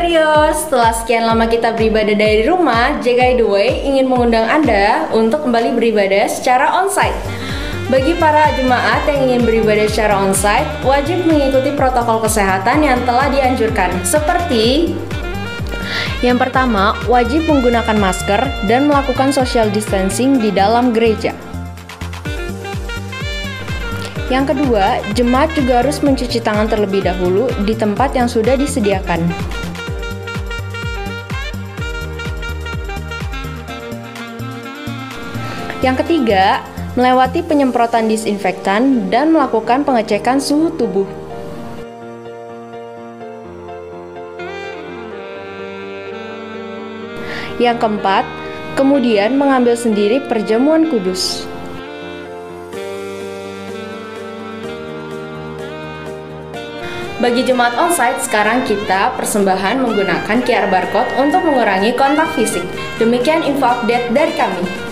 Warriors, setelah sekian lama kita beribadah dari rumah, JKI The Way ingin mengundang Anda untuk kembali beribadah secara onsite. Bagi para jemaat yang ingin beribadah secara onsite, wajib mengikuti protokol kesehatan yang telah dianjurkan, seperti yang pertama, wajib menggunakan masker dan melakukan social distancing di dalam gereja. Yang kedua, jemaat juga harus mencuci tangan terlebih dahulu di tempat yang sudah disediakan. Yang ketiga, melewati penyemprotan disinfektan dan melakukan pengecekan suhu tubuh. Yang keempat, kemudian mengambil sendiri perjamuan kudus. Bagi jemaat onsite, sekarang kita persembahan menggunakan QR barcode untuk mengurangi kontak fisik. Demikian info update dari kami.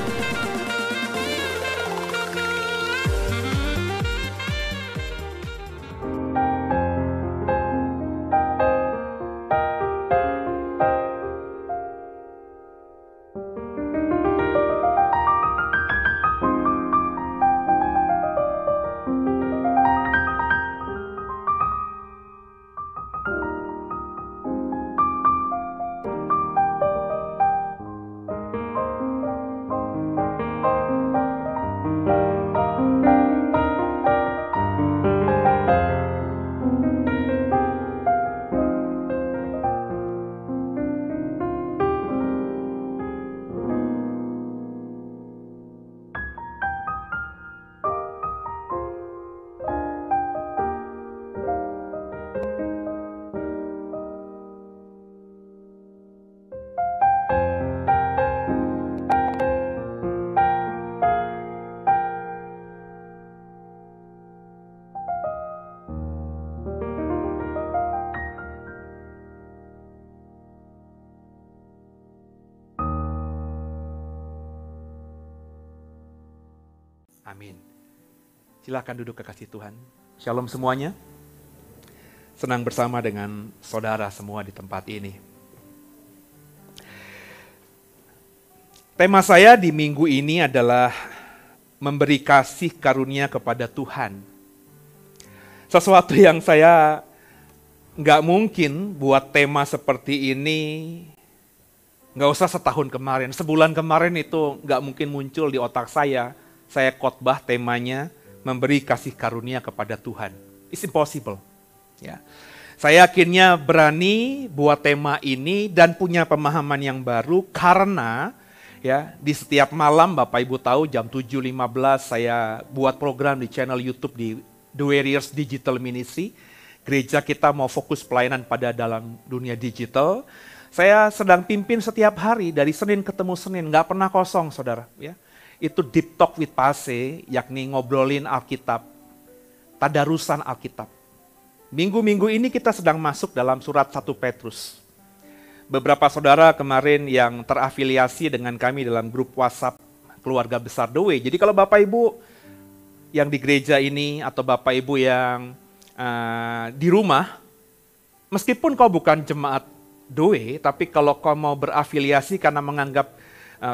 Amin. Silakan duduk kekasih Tuhan. Shalom semuanya. Senang bersama dengan saudara semua di tempat ini. Tema saya di minggu ini adalah memberi kasih karunia kepada Tuhan. Sesuatu yang saya nggak mungkin buat tema seperti ini, nggak usah setahun kemarin, sebulan kemarin itu nggak mungkin muncul di otak saya. Saya khotbah temanya memberi kasih karunia kepada Tuhan. It's impossible. Ya. Saya akhirnya berani buat tema ini dan punya pemahaman yang baru karena ya di setiap malam Bapak Ibu tahu jam 7.15 saya buat program di channel YouTube di The Warriors Digital Ministry. Gereja kita mau fokus pelayanan pada dalam dunia digital. Saya sedang pimpin setiap hari dari Senin ketemu Senin, nggak pernah kosong saudara. Ya. Itu Deep Talk with Pase, yakni ngobrolin Alkitab, tadarusan Alkitab. Minggu-minggu ini kita sedang masuk dalam surat 1 Petrus. Beberapa saudara kemarin yang terafiliasi dengan kami dalam grup WhatsApp keluarga besar The Way. Jadi kalau Bapak Ibu yang di gereja ini atau Bapak Ibu yang di rumah, meskipun kau bukan jemaat The Way, tapi kalau kau mau berafiliasi karena menganggap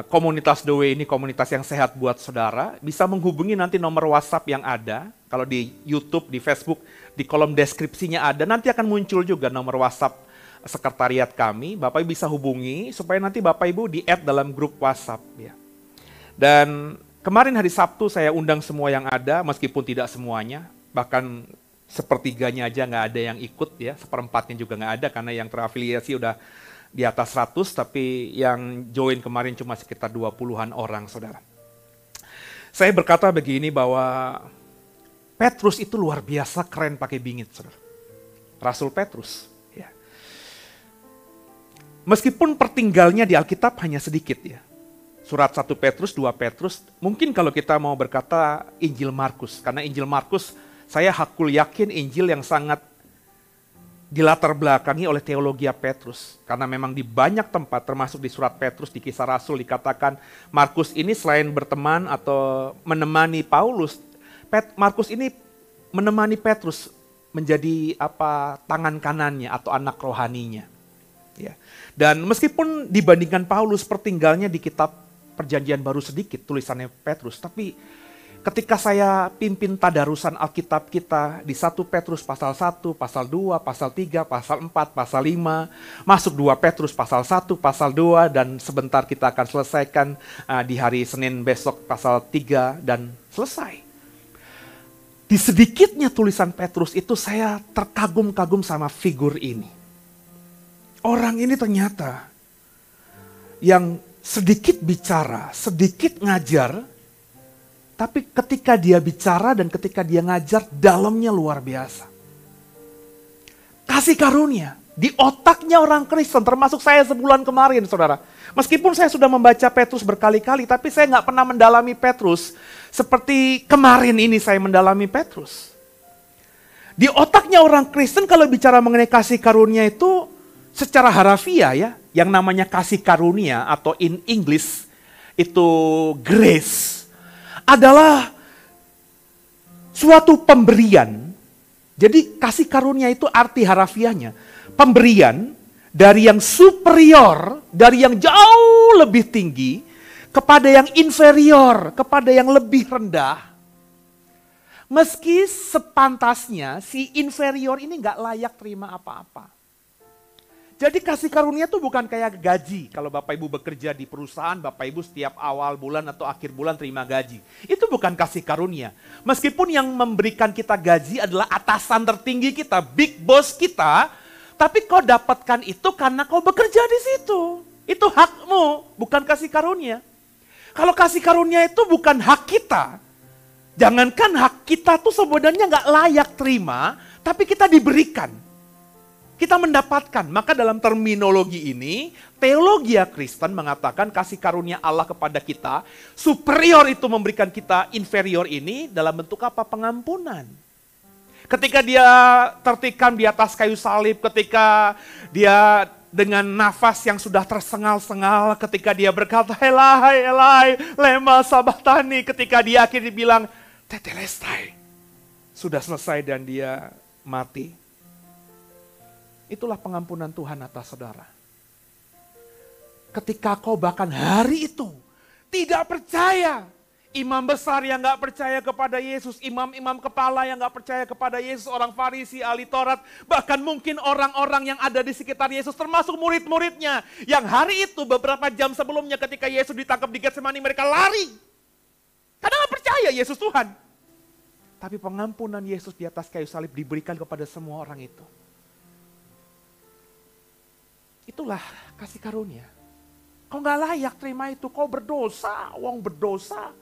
komunitas The Way ini komunitas yang sehat buat saudara, bisa menghubungi nanti nomor WhatsApp yang ada. Kalau di YouTube, di Facebook, di kolom deskripsinya ada, nanti akan muncul juga nomor WhatsApp sekretariat kami. Bapak Ibu bisa hubungi supaya nanti Bapak Ibu di-add dalam grup WhatsApp. Ya. Dan kemarin hari Sabtu saya undang semua yang ada, meskipun tidak semuanya, bahkan sepertiganya aja nggak ada yang ikut, ya, seperempatnya juga nggak ada karena yang terafiliasi udah di atas 100, tapi yang join kemarin cuma sekitar 20-an orang, saudara. Saya berkata begini bahwa Petrus itu luar biasa keren pakai bingit, saudara. Rasul Petrus. Ya. Meskipun pertinggalnya di Alkitab hanya sedikit ya. Surat 1 Petrus, 2 Petrus, mungkin kalau kita mau berkata Injil Markus, karena Injil Markus saya hakul yakin Injil yang sangat dilatar belakangi oleh teologi Petrus. Karena memang di banyak tempat, termasuk di surat Petrus, di Kisah Rasul dikatakan Markus ini selain berteman atau menemani Paulus, Markus ini menemani Petrus menjadi tangan kanannya atau anak rohaninya. Ya. Dan meskipun dibandingkan Paulus pertinggalnya di kitab Perjanjian Baru sedikit tulisannya Petrus, tapi ketika saya pimpin tadarusan Alkitab kita di 1 Petrus pasal 1, pasal 2, pasal 3, pasal 4, pasal 5, masuk 2 Petrus pasal 1, pasal 2, dan sebentar kita akan selesaikan di hari Senin besok pasal 3 dan selesai. Di sedikitnya tulisan Petrus itu saya terkagum-kagum sama figur ini. Orang ini ternyata yang sedikit bicara, sedikit ngajar, tapi ketika dia bicara dan ketika dia ngajar, dalamnya luar biasa. Kasih karunia di otaknya orang Kristen, termasuk saya sebulan kemarin, saudara. Meskipun saya sudah membaca Petrus berkali-kali, tapi saya nggak pernah mendalami Petrus seperti kemarin ini saya mendalami Petrus. Di otaknya orang Kristen kalau bicara mengenai kasih karunia itu secara harafiah ya, yang namanya kasih karunia atau in English itu grace, adalah suatu pemberian. Jadi kasih karunia itu arti harafiahnya pemberian dari yang superior, dari yang jauh lebih tinggi kepada yang inferior, kepada yang lebih rendah. Meski sepantasnya si inferior ini gak layak terima apa-apa. Jadi kasih karunia itu bukan kayak gaji. Kalau Bapak Ibu bekerja di perusahaan, Bapak Ibu setiap awal bulan atau akhir bulan terima gaji. Itu bukan kasih karunia. Meskipun yang memberikan kita gaji adalah atasan tertinggi kita, big boss kita, tapi kau dapatkan itu karena kau bekerja di situ. Itu hakmu, bukan kasih karunia. Kalau kasih karunia itu bukan hak kita. Jangankan hak kita tuh sebenarnya nggak layak terima, tapi kita diberikan. Kita mendapatkan, maka dalam terminologi ini, teologi Kristen mengatakan kasih karunia Allah kepada kita, superior itu memberikan kita inferior ini dalam bentuk apa? Pengampunan. Ketika dia tertikam di atas kayu salib, ketika dia dengan nafas yang sudah tersengal-sengal, ketika dia berkata, Elai, Elai, lema sabatani, ketika dia akhirnya bilang, tetelestai, sudah selesai dan dia mati. Itulah pengampunan Tuhan atas saudara. Ketika kau bahkan hari itu tidak percaya, imam besar yang gak percaya kepada Yesus, imam-imam kepala yang gak percaya kepada Yesus, orang Farisi, ahli Taurat, bahkan mungkin orang-orang yang ada di sekitar Yesus, termasuk murid-muridnya, yang hari itu beberapa jam sebelumnya ketika Yesus ditangkap di Getsemani, mereka lari. Karena gak percaya Yesus Tuhan. Tapi pengampunan Yesus di atas kayu salib diberikan kepada semua orang itu. Itulah kasih karunia. Kau gak layak terima itu, kau berdosa, wong berdosa.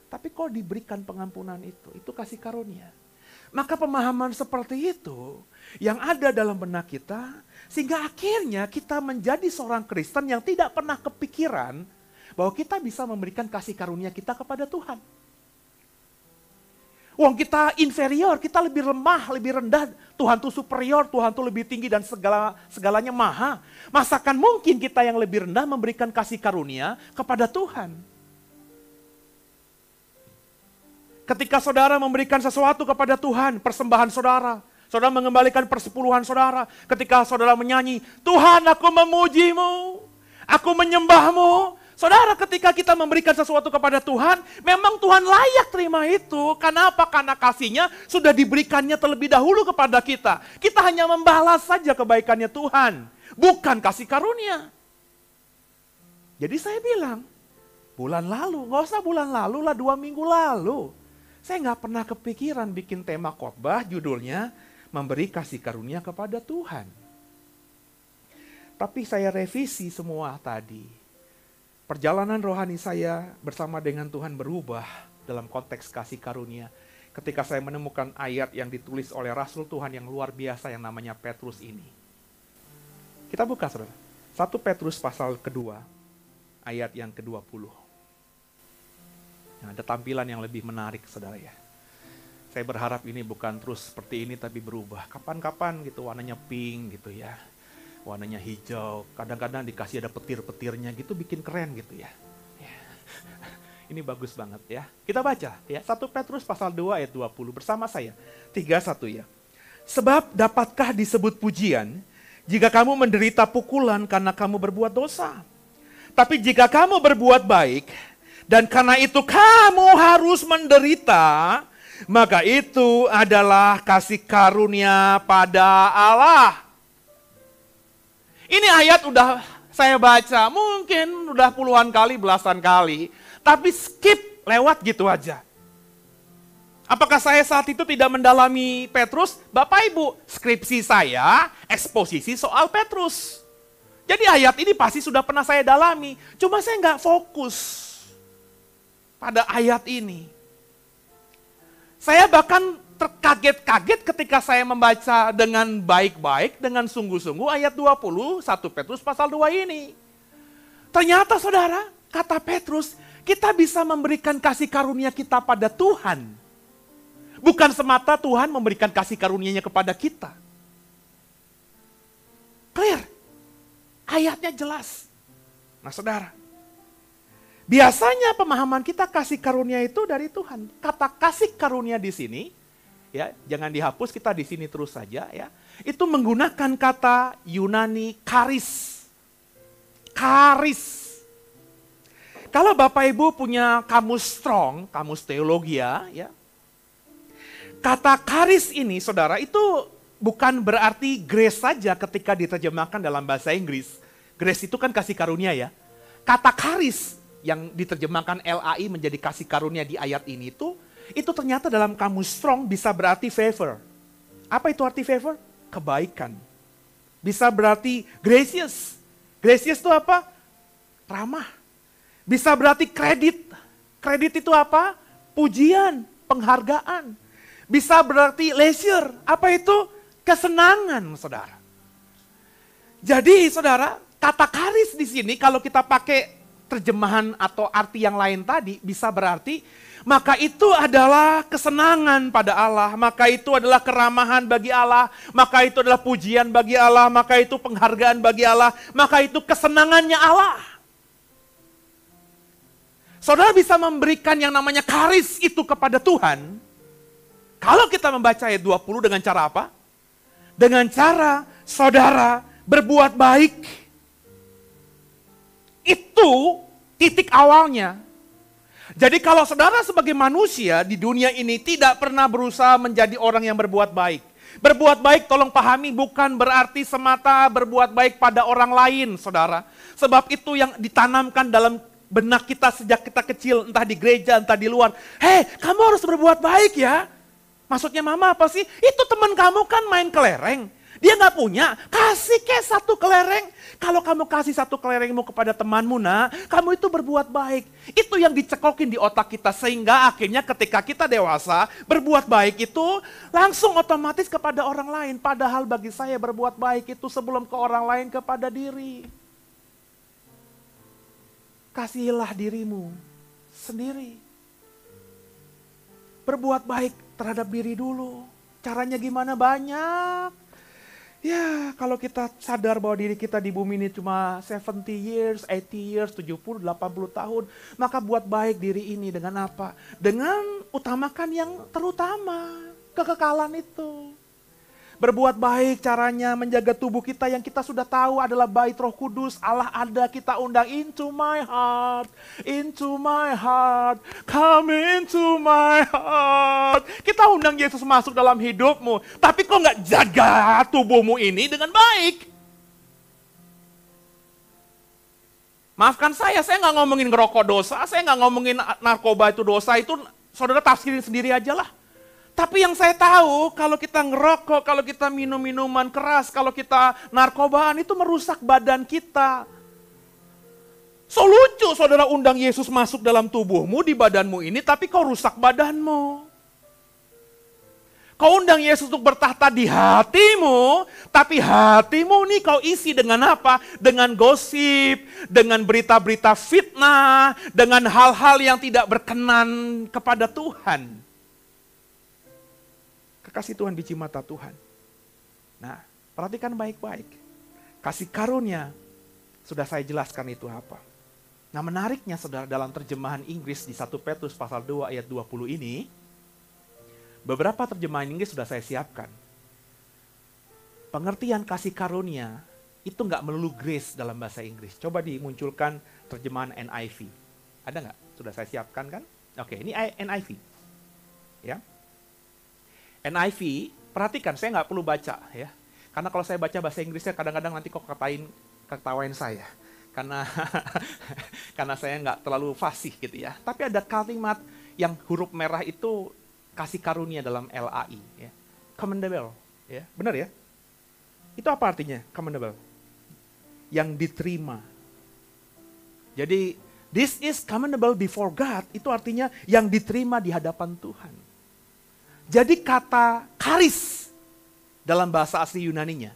Tapi kau diberikan pengampunan itu kasih karunia. Maka pemahaman seperti itu yang ada dalam benak kita, sehingga akhirnya kita menjadi seorang Kristen yang tidak pernah kepikiran bahwa kita bisa memberikan kasih karunia kita kepada Tuhan. Wong kita inferior, kita lebih lemah, lebih rendah. Tuhan itu superior, Tuhan itu lebih tinggi dan segalanya maha. Masakan mungkin kita yang lebih rendah memberikan kasih karunia kepada Tuhan? Ketika saudara memberikan sesuatu kepada Tuhan, persembahan saudara, saudara mengembalikan persepuluhan saudara. Ketika saudara menyanyi, Tuhan aku memujimu, aku menyembahmu. Saudara, ketika kita memberikan sesuatu kepada Tuhan, memang Tuhan layak terima itu. Kenapa? Karena kasihnya sudah diberikannya terlebih dahulu kepada kita. Kita hanya membalas saja kebaikannya Tuhan, bukan kasih karunia. Jadi saya bilang, bulan lalu, gak usah bulan lalu lah, 2 minggu lalu. Saya gak pernah kepikiran bikin tema khotbah judulnya, memberi kasih karunia kepada Tuhan. Tapi saya revisi semua tadi. Perjalanan rohani saya bersama dengan Tuhan berubah dalam konteks kasih karunia. Ketika saya menemukan ayat yang ditulis oleh Rasul Tuhan yang luar biasa yang namanya Petrus ini. Kita buka saudara. 1 Petrus pasal kedua, ayat yang ke-20. Nah, ada tampilan yang lebih menarik saudara ya. Saya berharap ini bukan terus seperti ini tapi berubah. Kapan-kapan gitu warnanya pink gitu ya. Warnanya hijau, kadang-kadang dikasih ada petir-petirnya gitu, bikin keren gitu ya. Ini bagus banget ya. Kita baca ya, 1 Petrus pasal 2 ayat 20 bersama saya. 31 ya. Sebab dapatkah disebut pujian jika kamu menderita pukulan karena kamu berbuat dosa. Tapi jika kamu berbuat baik, dan karena itu kamu harus menderita, maka itu adalah kasih karunia pada Allah. Ini ayat udah saya baca, mungkin udah puluhan kali, belasan kali. Tapi skip, lewat gitu aja. Apakah saya saat itu tidak mendalami Petrus? Bapak Ibu, skripsi saya eksposisi soal Petrus. Jadi ayat ini pasti sudah pernah saya dalami. Cuma saya nggak fokus pada ayat ini. Saya bahkan terkaget-kaget ketika saya membaca dengan baik-baik, dengan sungguh-sungguh ayat 20, 1 Petrus pasal 2 ini. Ternyata saudara, kata Petrus, kita bisa memberikan kasih karunia kita pada Tuhan. Bukan semata Tuhan memberikan kasih karunia-Nya kepada kita. Clear? Ayatnya jelas. Nah saudara, biasanya pemahaman kita kasih karunia itu dari Tuhan. Kata kasih karunia di sini, ya jangan dihapus, kita di sini terus saja ya. Itu menggunakan kata Yunani karis. Karis. Kalau Bapak Ibu punya kamus strong, kamus teologia ya. Kata karis ini saudara itu bukan berarti grace saja ketika diterjemahkan dalam bahasa Inggris. Grace itu kan kasih karunia ya. Kata karis yang diterjemahkan LAI menjadi kasih karunia di ayat ini itu ternyata dalam kamus strong bisa berarti favor. Apa itu arti favor? Kebaikan. Bisa berarti gracious. Gracious itu apa? Ramah. Bisa berarti kredit. Kredit itu apa? Pujian, penghargaan. Bisa berarti leisure. Apa itu? Kesenangan, saudara. Jadi, saudara, kata karis di sini kalau kita pakai terjemahan atau arti yang lain tadi bisa berarti maka itu adalah kesenangan pada Allah, maka itu adalah keramahan bagi Allah, maka itu adalah pujian bagi Allah, maka itu penghargaan bagi Allah, maka itu kesenangannya Allah. Saudara bisa memberikan yang namanya karis itu kepada Tuhan. Kalau kita membaca ayat 20 dengan cara apa? Dengan cara saudara berbuat baik. Itu titik awalnya. Jadi kalau saudara sebagai manusia di dunia ini tidak pernah berusaha menjadi orang yang berbuat baik. Berbuat baik tolong pahami bukan berarti semata berbuat baik pada orang lain saudara. Sebab itu yang ditanamkan dalam benak kita sejak kita kecil entah di gereja entah di luar. Hei kamu harus berbuat baik ya. Maksudnya mama apa sih? Itu teman kamu kan main kelereng. Dia nggak punya, kasih ke satu kelereng. Kalau kamu kasih satu kelerengmu kepada temanmu, kamu itu berbuat baik. Itu yang dicekokin di otak kita sehingga akhirnya ketika kita dewasa, berbuat baik itu langsung otomatis kepada orang lain. Padahal bagi saya berbuat baik itu sebelum ke orang lain kepada diri. Kasihilah dirimu sendiri. Berbuat baik terhadap diri dulu. Caranya gimana? Banyak. Ya, kalau kita sadar bahwa diri kita di bumi ini cuma 70 years, 80 years, 70, 80 tahun, maka buat baik diri ini dengan apa? Dengan utamakan yang terutama, kekekalan itu. Berbuat baik caranya menjaga tubuh kita yang kita sudah tahu adalah bait Roh Kudus. Allah ada, kita undang into my heart, come into my heart. Kita undang Yesus masuk dalam hidupmu. Tapi kok nggak jaga tubuhmu ini dengan baik? Maafkan saya nggak ngomongin ngerokok dosa, saya nggak ngomongin narkoba itu dosa, itu saudara tafsirin sendiri aja lah. Tapi yang saya tahu, kalau kita ngerokok, kalau kita minum minuman keras, kalau kita narkobaan, itu merusak badan kita. So lucu saudara undang Yesus masuk dalam tubuhmu, di badanmu ini, tapi kau rusak badanmu. Kau undang Yesus untuk bertahta di hatimu, tapi hatimu nih kau isi dengan apa? Dengan gosip, dengan berita-berita fitnah, dengan hal-hal yang tidak berkenan kepada Tuhan. Kasih Tuhan biji mata Tuhan. Nah, perhatikan baik-baik. Kasih karunia, sudah saya jelaskan itu apa. Nah menariknya saudara dalam terjemahan Inggris di 1 Petrus pasal 2 ayat 20 ini, beberapa terjemahan Inggris sudah saya siapkan. pengertian kasih karunia itu nggak melulu grace dalam bahasa Inggris. Coba dimunculkan terjemahan NIV. Ada nggak? Sudah saya siapkan kan? Oke, ini NIV. Ya. NIV, perhatikan, saya nggak perlu baca ya. Karena kalau saya baca bahasa Inggrisnya kadang-kadang nanti kok ketawain saya. Karena saya nggak terlalu fasih gitu ya. Tapi ada kalimat yang huruf merah itu kasih karunia dalam LAI. Ya. Commendable. Ya. Benar ya? Itu apa artinya commendable? Yang diterima. Jadi, this is commendable before God, itu artinya yang diterima di hadapan Tuhan. Jadi kata charis dalam bahasa asli Yunaninya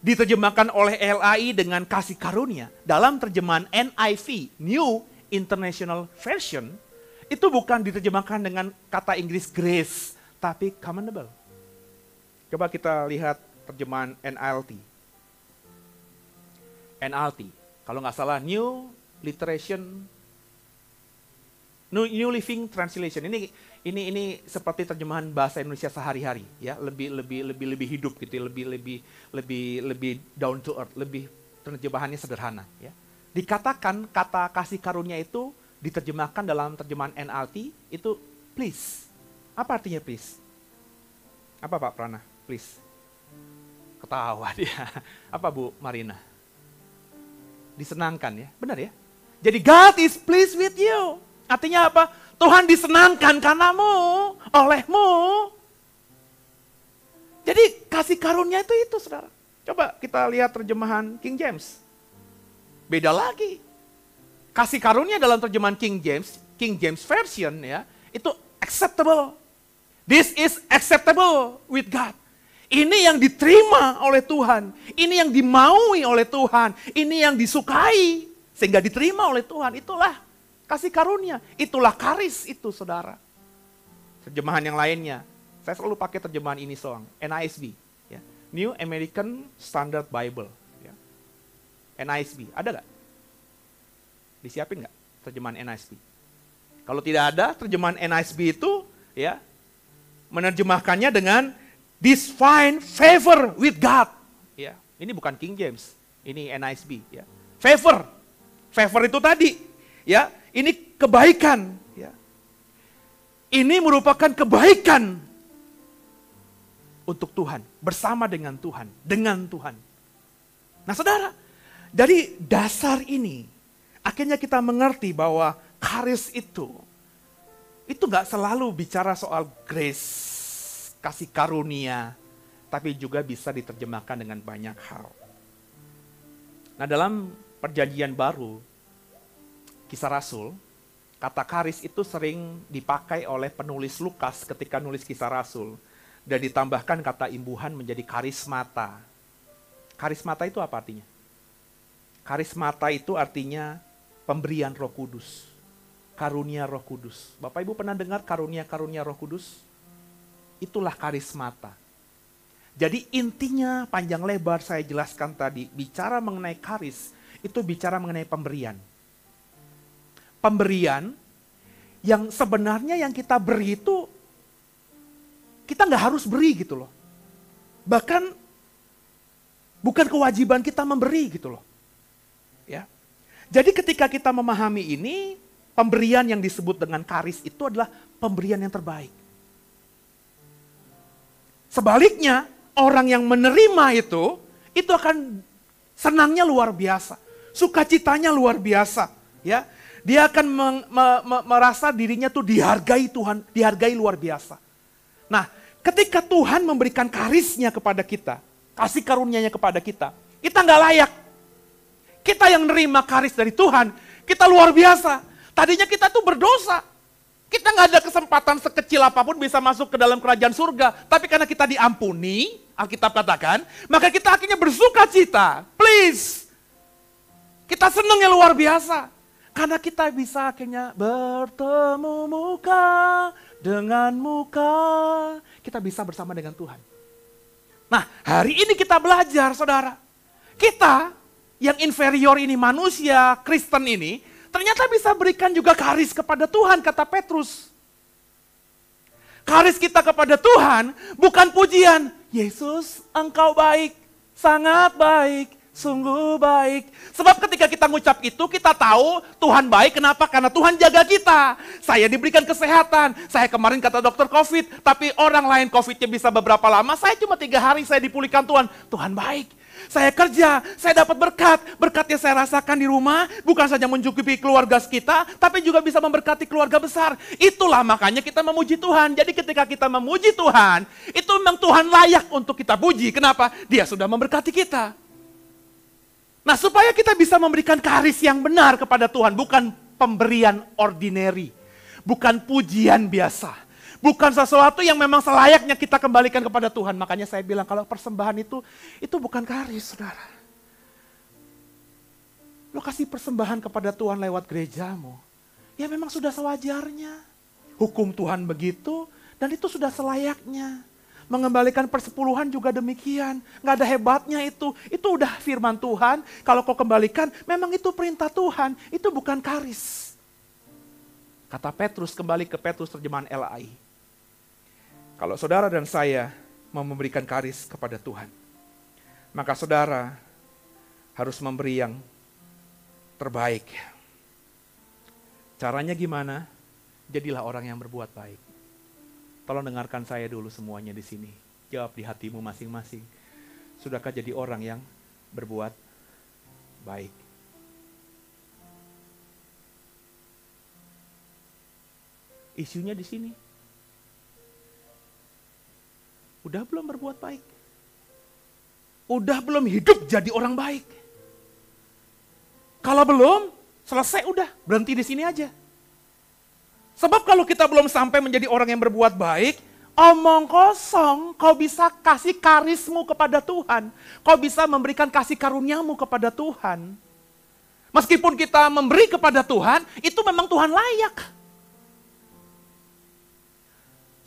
diterjemahkan oleh LAI dengan kasih karunia. Dalam terjemahan NIV, New International Version, itu bukan diterjemahkan dengan kata Inggris grace, tapi commendable. Coba kita lihat terjemahan NLT. NLT, kalau nggak salah New Living Translation. Ini seperti terjemahan bahasa Indonesia sehari-hari, ya, lebih hidup gitu, lebih down to earth, lebih terjemahannya sederhana, ya. Dikatakan kata kasih karunia itu diterjemahkan dalam terjemahan NLT itu please. Apa artinya please? Apa Pak Prana? Please. Ketawa dia. Apa Bu Marina? Disenangkan ya, benar ya? Jadi God is pleased with you. Artinya apa? Tuhan disenangkan karenamu, olehmu. Jadi kasih karunia itu saudara. Coba kita lihat terjemahan King James. Beda lagi. Kasih karunia dalam terjemahan King James Version ya, itu acceptable. This is acceptable with God. Ini yang diterima oleh Tuhan. Ini yang dimaui oleh Tuhan. Ini yang disukai. Sehingga diterima oleh Tuhan. Itulah kasih karunia. Itulah charis itu saudara. Terjemahan yang lainnya. Saya selalu pakai terjemahan ini soang. NASB. Ya. New American Standard Bible. Ya. NASB. Ada nggak? Disiapin nggak terjemahan NASB? Kalau tidak ada, terjemahan NASB itu ya menerjemahkannya dengan this find favor with God. Ya, ini bukan King James, ini NISB. Ya. Favor itu tadi, ya, ini kebaikan. Ya. Ini merupakan kebaikan untuk Tuhan, bersama dengan Tuhan, Nah saudara, dari dasar ini, akhirnya kita mengerti bahwa charis itu nggak selalu bicara soal grace, kasih karunia, tapi juga bisa diterjemahkan dengan banyak hal. Nah dalam perjanjian baru, Kisah Rasul, kata charis itu sering dipakai oleh penulis Lukas ketika nulis Kisah Rasul. Dan ditambahkan kata imbuhan menjadi karismata. Karismata itu apa artinya? Karismata itu artinya pemberian Roh Kudus. Karunia Roh Kudus. Bapak Ibu pernah dengar karunia-karunia Roh Kudus? Itulah karismata. Jadi intinya panjang lebar saya jelaskan tadi, bicara mengenai charis, itu bicara mengenai pemberian. Pemberian yang sebenarnya yang kita beri itu, kita nggak harus beri gitu loh. Bahkan bukan kewajiban kita memberi gitu loh. Ya. Jadi ketika kita memahami ini, pemberian yang disebut dengan charis itu adalah pemberian yang terbaik. Sebaliknya, orang yang menerima itu akan senangnya luar biasa. Sukacitanya luar biasa. Ya, dia akan merasa dirinya tuh dihargai Tuhan, dihargai luar biasa. Nah, ketika Tuhan memberikan karisnya kepada kita, kasih karunia-Nya kepada kita nggak layak. Kita yang nerima karis dari Tuhan, kita luar biasa. Tadinya kita tuh berdosa. Kita nggak ada kesempatan sekecil apapun bisa masuk ke dalam kerajaan surga. Tapi karena kita diampuni, Alkitab katakan, maka kita akhirnya bersuka cita. Please. Kita senangnya luar biasa. Karena kita bisa akhirnya bertemu muka dengan muka. Kita bisa bersama dengan Tuhan. Nah, hari ini kita belajar, saudara. Kita yang inferior ini, manusia Kristen ini, ternyata bisa berikan juga karis kepada Tuhan, kata Petrus. Karis kita kepada Tuhan bukan pujian. Yesus, engkau baik, sangat baik, sungguh baik. Sebab ketika kita ngucap itu, kita tahu Tuhan baik. Kenapa? Karena Tuhan jaga kita. Saya diberikan kesehatan. Saya kemarin kata dokter COVID, tapi orang lain COVID-nya bisa beberapa lama. Saya cuma 3 hari saya dipulihkan Tuhan. Tuhan baik. Saya kerja, saya dapat berkat. Berkatnya saya rasakan di rumah, bukan saja mencukupi keluarga kita, tapi juga bisa memberkati keluarga besar. Itulah makanya kita memuji Tuhan. Jadi ketika kita memuji Tuhan, itu memang Tuhan layak untuk kita puji. Kenapa? Dia sudah memberkati kita. Nah, supaya kita bisa memberikan karis yang benar kepada Tuhan, bukan pemberian ordinary, bukan pujian biasa. Bukan sesuatu yang memang selayaknya kita kembalikan kepada Tuhan. Makanya saya bilang kalau persembahan itu bukan karis, saudara. Lo kasih persembahan kepada Tuhan lewat gerejamu, ya memang sudah sewajarnya. Hukum Tuhan begitu, dan itu sudah selayaknya. Mengembalikan persepuluhan juga demikian. Nggak ada hebatnya itu. Itu udah firman Tuhan. Kalau kau kembalikan, memang itu perintah Tuhan. Itu bukan karis. Kata Petrus, kembali ke Petrus terjemahan LAI. Kalau saudara dan saya mau memberikan karis kepada Tuhan, maka saudara harus memberi yang terbaik. Caranya gimana? Jadilah orang yang berbuat baik. Tolong dengarkan saya dulu semuanya di sini. Jawab di hatimu masing-masing. Sudahkah jadi orang yang berbuat baik? Isunya di sini. Udah belum berbuat baik? Udah belum hidup jadi orang baik? Kalau belum, selesai udah, berhenti di sini aja. Sebab kalau kita belum sampai menjadi orang yang berbuat baik, omong kosong, kau bisa kasih karismu kepada Tuhan. Kau bisa memberikan kasih karuniamu kepada Tuhan. Meskipun kita memberi kepada Tuhan, itu memang Tuhan layak.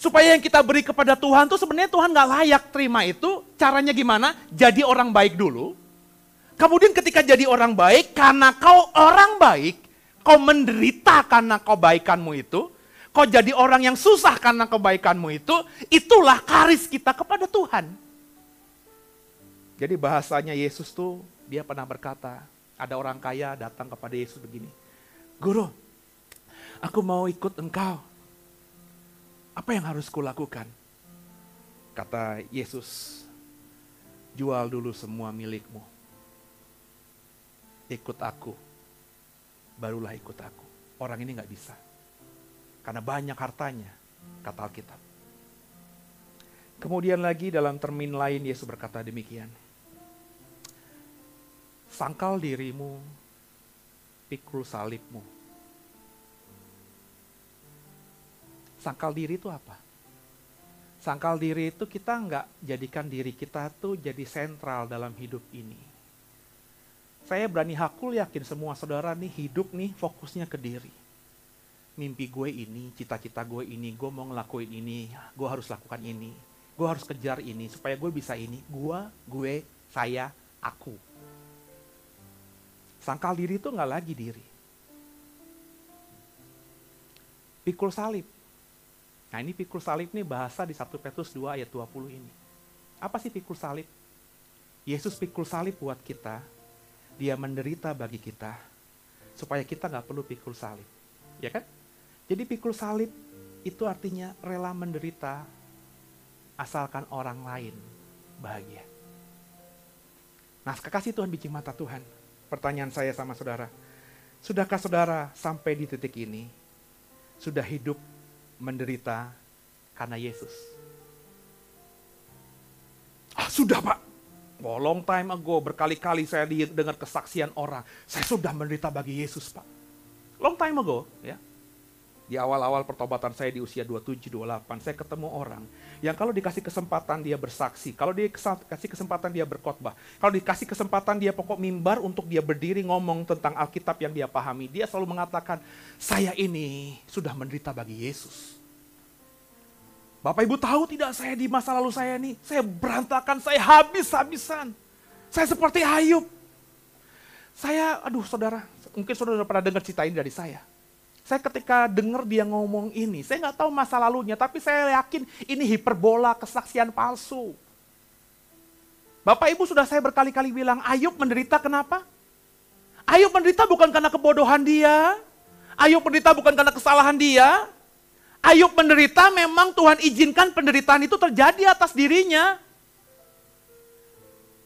Supaya yang kita beri kepada Tuhan tuh sebenarnya Tuhan gak layak terima itu. Caranya gimana? Jadi orang baik dulu. Kemudian ketika jadi orang baik, karena kau orang baik, kau menderita karena kebaikanmu itu, kau jadi orang yang susah karena kebaikanmu itu, itulah karis kita kepada Tuhan. Jadi bahasanya Yesus tuh, dia pernah berkata, ada orang kaya datang kepada Yesus begini, Guru, aku mau ikut engkau. Apa yang harus kulakukan? Kata Yesus, jual dulu semua milikmu. Ikut aku, barulah ikut aku. Orang ini gak bisa. Karena banyak hartanya, kata Alkitab. Kemudian lagi dalam termin lain Yesus berkata demikian. Sangkal dirimu, pikul salibmu. Sangkal diri itu apa? Sangkal diri itu kita nggak jadikan diri kita tuh jadi sentral dalam hidup ini. Saya berani hakul yakin semua saudara nih hidup nih fokusnya ke diri. Mimpi gue ini, cita-cita gue ini, gue mau ngelakuin ini, gue harus lakukan ini. Gue harus kejar ini supaya gue bisa ini. Gue, saya, aku. Sangkal diri itu nggak lagi diri. Pikul salib. Nah ini pikul salib nih bahasa di 1 Petrus 2 ayat 20 ini. Apa sih pikul salib? Yesus pikul salib buat kita. Dia menderita bagi kita. Supaya kita gak perlu pikul salib. Ya kan? Jadi pikul salib itu artinya rela menderita asalkan orang lain bahagia. Nah kekasih Tuhan biji mata Tuhan. Pertanyaan saya sama saudara. Sudahkah saudara sampai di titik ini? Sudah hidup menderita karena Yesus. Sudah Pak. Long time ago, berkali-kali saya dengar kesaksian orang. Saya sudah menderita bagi Yesus Pak. Long time ago, ya. Di awal-awal pertobatan saya di usia 27, 28, saya ketemu orang yang kalau dikasih kesempatan dia bersaksi, kalau dikasih kesempatan dia berkhotbah, kalau dikasih kesempatan dia pokok mimbar untuk dia berdiri ngomong tentang Alkitab yang dia pahami, dia selalu mengatakan, saya ini sudah menderita bagi Yesus. Bapak Ibu tahu tidak saya di masa lalu saya ini, saya berantakan, saya habis-habisan. Saya seperti Ayub. Saya, saudara, mungkin saudara pernah dengar cerita ini dari saya. Saya ketika dengar dia ngomong ini, saya nggak tahu masa lalunya, tapi saya yakin ini hiperbola kesaksian palsu. Bapak Ibu sudah saya berkali-kali bilang, Ayub menderita kenapa? Ayub menderita bukan karena kebodohan dia. Ayub menderita bukan karena kesalahan dia. Ayub menderita memang Tuhan izinkan penderitaan itu terjadi atas dirinya.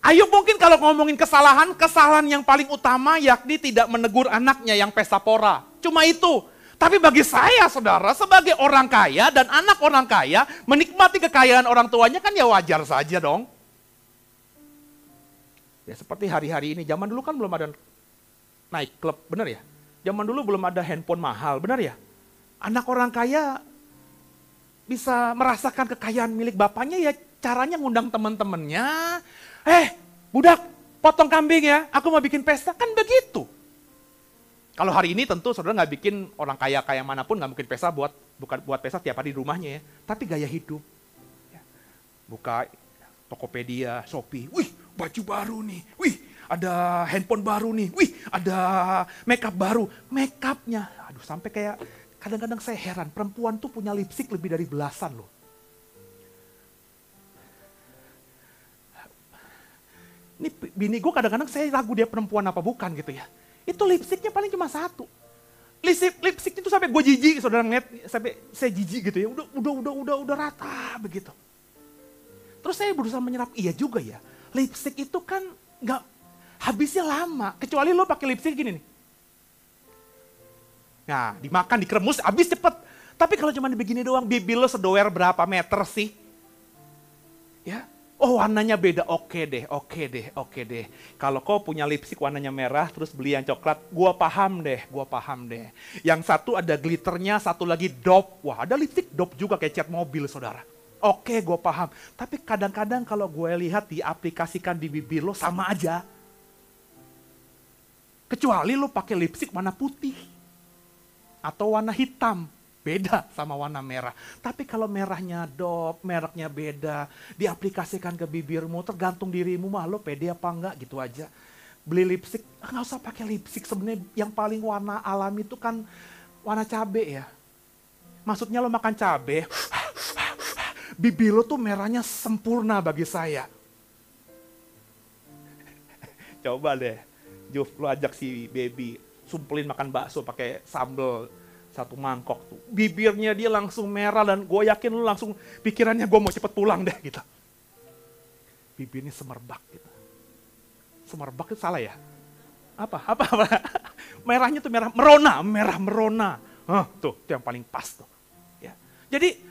Ayub mungkin kalau ngomongin kesalahan yang paling utama yakni tidak menegur anaknya yang pesta pora. Cuma itu. Tapi bagi saya saudara, sebagai orang kaya dan anak orang kaya, menikmati kekayaan orang tuanya kan ya wajar saja dong. Ya seperti hari-hari ini, zaman dulu kan belum ada naik klub, benar ya? Zaman dulu belum ada handphone mahal, benar ya? Anak orang kaya bisa merasakan kekayaan milik bapaknya ya caranya ngundang teman-temannya. Budak, potong kambing ya, aku mau bikin pesta, kan begitu. Kalau hari ini tentu saudara nggak bikin orang kaya-kaya manapun nggak mungkin pesta bukan buat pesta tiap hari di rumahnya ya. Tapi gaya hidup. Ya. Buka Tokopedia, Shopee, wih baju baru nih, wih ada handphone baru nih, wih ada makeup baru. Makeupnya, aduh sampai kayak kadang-kadang saya heran, perempuan tuh punya lipstik lebih dari belasan loh. Ini bini gue kadang-kadang saya ragu dia perempuan apa bukan gitu ya. Itu lipstiknya paling cuma satu. Lipstiknya tuh sampai gue jijik, saudara ngeliat, sampai saya jijik gitu ya. Udah rata begitu. Terus saya berusaha menyerap, iya juga ya. Lipstik itu kan nggak habisnya lama, kecuali lo pakai lipstik gini nih. Nah, dimakan, dikeremus, habis cepet. Tapi kalau cuma begini doang, bibir lo sedower berapa meter sih? Ya, oh warnanya beda, oke deh. Kalau kau punya lipstik warnanya merah, terus beli yang coklat, gua paham deh. Yang satu ada glitternya, satu lagi dope. Wah, ada lipstik dope juga kayak cat mobil, saudara. Oke, gue paham. Tapi kadang-kadang kalau gue lihat diaplikasikan di bibir lo sama aja. Kecuali lo pakai lipstik warna putih. Atau warna hitam. Beda sama warna merah. Tapi kalau merahnya dope, mereknya beda. Diaplikasikan ke bibirmu, tergantung dirimu mah lo pede apa enggak gitu aja. Beli lipstik, nggak usah pakai lipstik. Sebenarnya yang paling warna alami itu kan warna cabai ya. Maksudnya lo makan cabai, bibir lo tuh merahnya sempurna bagi saya. Coba deh, Juf, lo ajak si baby sumpelin makan bakso pakai sambal satu mangkok tuh. Bibirnya dia langsung merah dan gue yakin lo langsung pikirannya gue mau cepet pulang deh gitu. Bibirnya semerbak gitu. Semerbak itu salah ya? Apa? Merahnya tuh merah merona. Tuh yang paling pas tuh. Ya. Jadi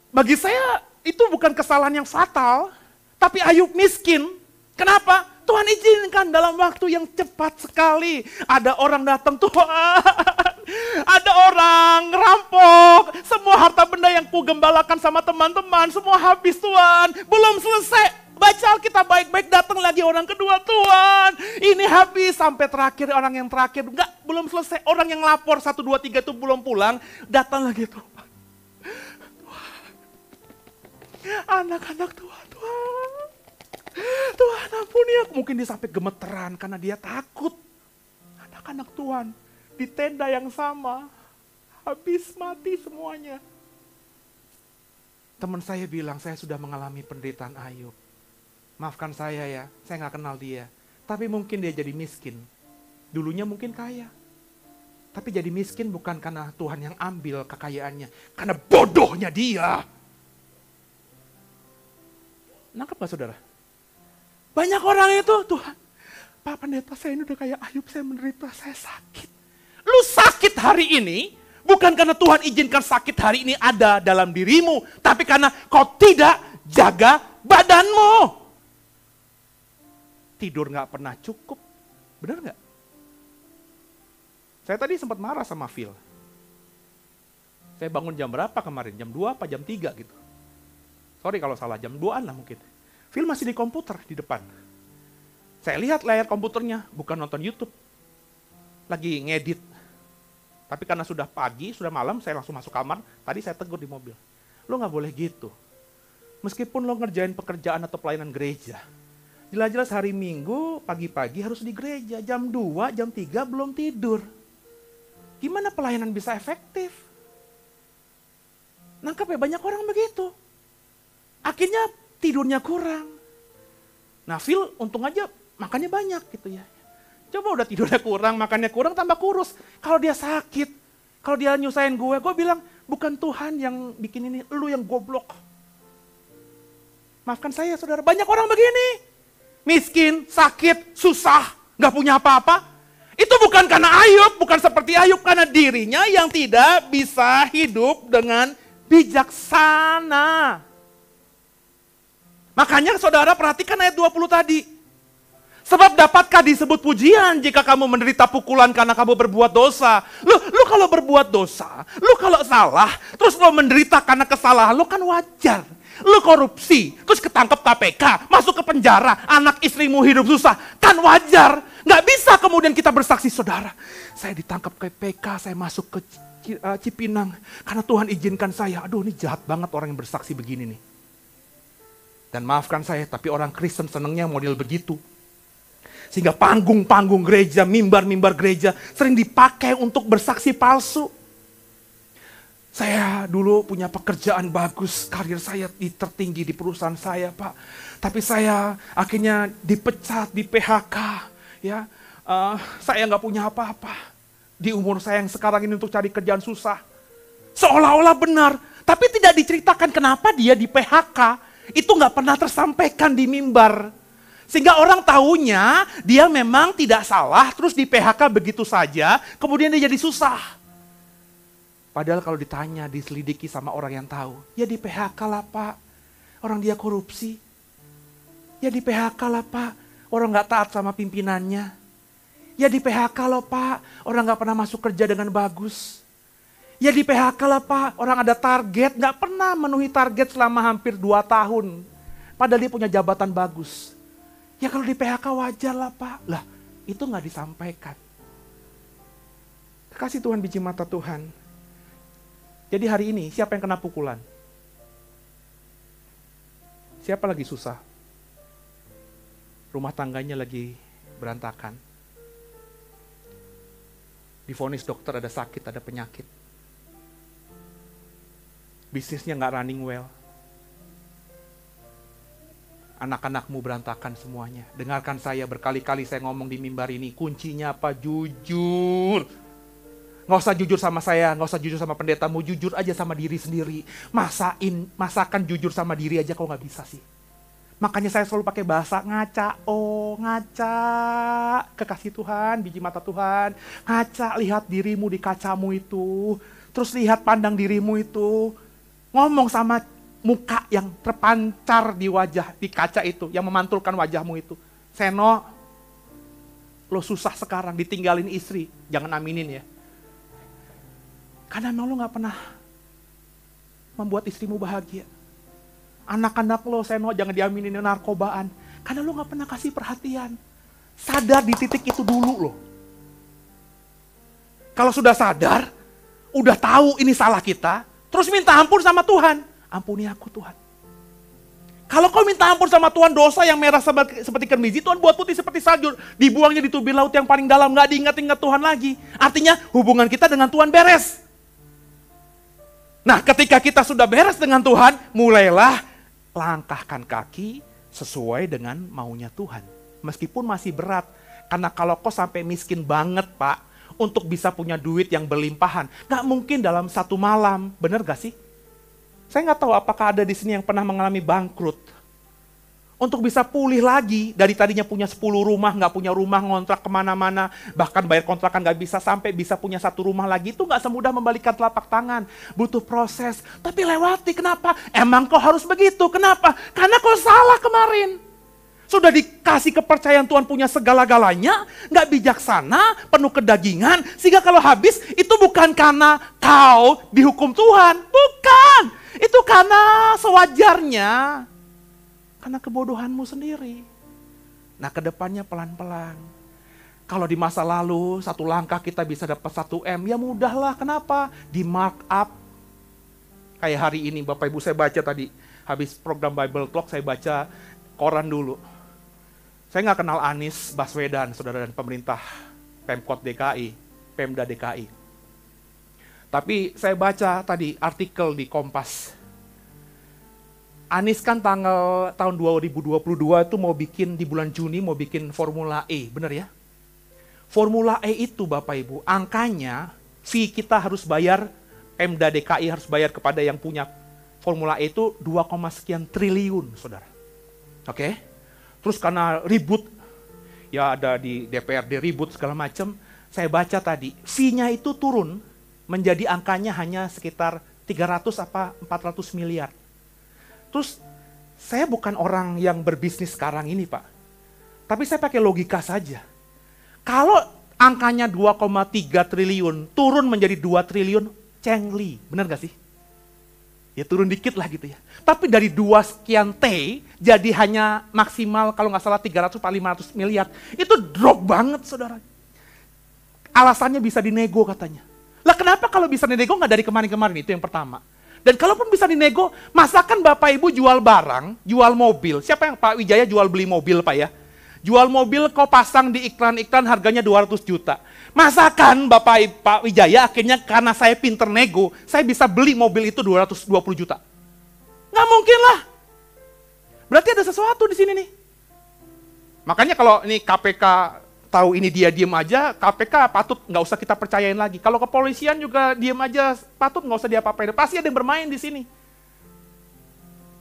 bagi saya itu bukan kesalahan yang fatal, tapi Ayub miskin. Kenapa? Tuhan izinkan dalam waktu yang cepat sekali. Ada orang datang, Tuhan, ada orang ngerampok. Semua harta benda yang kugembalakan sama teman-teman, semua habis Tuhan. Belum selesai. Baca Alkitab baik-baik, datang lagi orang kedua, Tuhan. Ini habis sampai terakhir, orang yang terakhir. Enggak, belum selesai. Orang yang lapor 1, 2, 3 itu belum pulang, datang lagi Tuhan. Anak-anak Tuhan ampuni aku. Mungkin dia sampai gemeteran karena dia takut. Anak-anak Tuhan di tenda yang sama, habis mati semuanya. Teman saya bilang, saya sudah mengalami penderitaan Ayub. Maafkan saya ya, saya gak kenal dia. Tapi mungkin dia jadi miskin. Dulunya mungkin kaya. Tapi jadi miskin bukan karena Tuhan yang ambil kekayaannya. Karena bodohnya dia. Nangkep gak saudara? Banyak orang itu, Tuhan, Pak Pendeta saya ini udah kayak Ayub, saya menderita, saya sakit. Lu sakit hari ini, bukan karena Tuhan izinkan sakit hari ini ada dalam dirimu, tapi karena kau tidak jaga badanmu. Tidur gak pernah cukup, benar gak? Saya tadi sempat marah sama Phil. Saya bangun jam berapa kemarin? Jam 2 apa jam 3 gitu. Sorry kalau salah, jam 2-an lah mungkin. Phil masih di komputer di depan. Saya lihat layar komputernya, bukan nonton YouTube. Lagi ngedit. Tapi karena sudah pagi, sudah malam, saya langsung masuk kamar. Tadi saya tegur di mobil. Lo gak boleh gitu. Meskipun lo ngerjain pekerjaan atau pelayanan gereja. Jelas-jelas hari Minggu, pagi-pagi harus di gereja. Jam 2, jam 3 belum tidur. Gimana pelayanan bisa efektif? Nangkap ya, banyak orang begitu. Akhirnya tidurnya kurang. Nah Phil untung aja makannya banyak gitu ya. Coba udah tidurnya kurang, makannya kurang, tambah kurus. Kalau dia sakit, kalau dia nyusahin gue bilang, bukan Tuhan yang bikin ini, lu yang goblok. Maafkan saya saudara, banyak orang begini. Miskin, sakit, susah, gak punya apa-apa. Itu bukan karena Ayub, bukan seperti Ayub, karena dirinya yang tidak bisa hidup dengan bijaksana. Makanya saudara perhatikan ayat 20 tadi. Sebab dapatkah disebut pujian jika kamu menderita pukulan karena kamu berbuat dosa? Lu kalau berbuat dosa, lu kalau salah, terus lu menderita karena kesalahan, lu kan wajar. Lu korupsi, terus ketangkep KPK, masuk ke penjara, anak istrimu hidup susah, kan wajar. Nggak bisa kemudian kita bersaksi, saudara. Saya ditangkap KPK, saya masuk ke Cipinang, karena Tuhan izinkan saya. Aduh ini jahat banget orang yang bersaksi begini nih. Dan maafkan saya, tapi orang Kristen senengnya model begitu. Sehingga panggung-panggung gereja, mimbar-mimbar gereja sering dipakai untuk bersaksi palsu. Saya dulu punya pekerjaan bagus, karir saya tertinggi di perusahaan saya, Pak. Tapi saya akhirnya dipecat, di PHK. Ya, saya nggak punya apa-apa. Di umur saya yang sekarang ini untuk cari kerjaan susah. Seolah-olah benar, tapi tidak diceritakan kenapa dia di PHK. Itu nggak pernah tersampaikan di mimbar. Sehingga orang tahunya dia memang tidak salah, terus di PHK begitu saja, kemudian dia jadi susah. Padahal kalau ditanya, diselidiki sama orang yang tahu, ya di PHK lah Pak, orang dia korupsi. Ya di PHK lah Pak, orang gak taat sama pimpinannya. Ya di PHK loh Pak, orang gak pernah masuk kerja dengan bagus. Ya di PHK lah Pak, orang ada target, gak pernah memenuhi target selama hampir 2 tahun. Padahal dia punya jabatan bagus. Ya kalau di PHK wajar lah Pak. Lah itu gak disampaikan. Kasih Tuhan biji mata Tuhan. Jadi hari ini siapa yang kena pukulan? Siapa lagi susah? Rumah tangganya lagi berantakan. Divonis dokter ada sakit, ada penyakit. Bisnisnya gak running well. Anak-anakmu berantakan semuanya. Dengarkan saya, berkali-kali saya ngomong di mimbar ini. Kuncinya apa? Jujur. Gak usah jujur sama saya, gak usah jujur sama pendetamu. Jujur aja sama diri sendiri. Masakan jujur sama diri aja kok gak bisa sih. Makanya saya selalu pakai bahasa ngaca. Oh, ngaca. Kekasih Tuhan, biji mata Tuhan. Ngaca, lihat dirimu di kacamu itu. Terus lihat pandang dirimu itu. Ngomong sama muka yang terpancar di wajah, di kaca itu, yang memantulkan wajahmu itu. Seno, lo susah sekarang, ditinggalin istri, jangan aminin ya. Karena emang lo gak pernah membuat istrimu bahagia. Anak-anak lo, Seno, jangan diaminin narkobaan. Karena lo gak pernah kasih perhatian. Sadar di titik itu dulu lo. Kalau sudah sadar, udah tahu ini salah kita, terus minta ampun sama Tuhan. Ampuni aku Tuhan. Kalau kau minta ampun sama Tuhan, dosa yang merah seperti kermiji, Tuhan buat putih seperti salju. Dibuangnya di tubir laut yang paling dalam, gak diingat-ingat Tuhan lagi. Artinya hubungan kita dengan Tuhan beres. Nah ketika kita sudah beres dengan Tuhan, mulailah langkahkan kaki sesuai dengan maunya Tuhan. Meskipun masih berat. Karena kalau kau sampai miskin banget Pak, untuk bisa punya duit yang berlimpahan, gak mungkin dalam 1 malam. Bener gak sih? Saya nggak tahu apakah ada di sini yang pernah mengalami bangkrut. Untuk bisa pulih lagi, dari tadinya punya 10 rumah, nggak punya rumah, ngontrak kemana-mana, bahkan bayar kontrakan nggak bisa, sampai bisa punya 1 rumah lagi, itu nggak semudah membalikan telapak tangan. Butuh proses, tapi lewati. Kenapa? Emang kau harus begitu? Kenapa? Karena kau salah kemarin. Sudah dikasih kepercayaan Tuhan punya segala-galanya, nggak bijaksana, penuh kedagingan, sehingga kalau habis, itu bukan karena kau dihukum Tuhan. Bukan. Itu karena sewajarnya. Karena kebodohanmu sendiri. Nah kedepannya pelan-pelan. Kalau di masa lalu 1 langkah kita bisa dapat 1 M, ya mudahlah. Kenapa? Di mark up. Kayak hari ini Bapak Ibu saya baca tadi. Habis program Bible Talk saya baca koran dulu. Saya nggak kenal Anies Baswedan, saudara, dan pemerintah Pemkot DKI, Pemda DKI. Tapi saya baca tadi artikel di Kompas. Anies kan tahun 2022 itu mau bikin di bulan Juni mau bikin Formula E, benar ya? Formula E itu Bapak Ibu, angkanya fee kita harus bayar, Pemda DKI harus bayar kepada yang punya Formula E itu 2, sekian triliun, saudara. Oke? Terus karena ribut, ya ada di DPRD ribut segala macam, saya baca tadi, fee-nya itu turun menjadi angkanya hanya sekitar 300 apa 400 miliar. Terus saya bukan orang yang berbisnis sekarang ini Pak. Tapi saya pakai logika saja. Kalau angkanya 2,3 triliun turun menjadi 2 triliun, cengli. Benar gak sih? Ya turun dikit lah gitu ya. Tapi dari 2 sekian T jadi hanya maksimal kalau nggak salah 300 atau 500 miliar. Itu drop banget saudara. Alasannya bisa dinego katanya. Lah kenapa kalau bisa dinego nggak dari kemarin-kemarin, itu yang pertama. Dan kalaupun bisa dinego, masakan Bapak Ibu jual barang, jual mobil. Siapa yang Pak Wijaya jual beli mobil Pak ya? Jual mobil kau pasang di iklan-iklan harganya 200 juta. Masakan Pak Wijaya akhirnya karena saya pinter nego, saya bisa beli mobil itu 220 juta. Nggak mungkin lah. Berarti ada sesuatu di sini nih. Makanya kalau ini KPK tahu ini dia diem aja, KPK patut nggak usah kita percayain lagi. Kalau kepolisian juga diem aja, patut nggak usah diapa-apain. Pasti ada yang bermain di sini.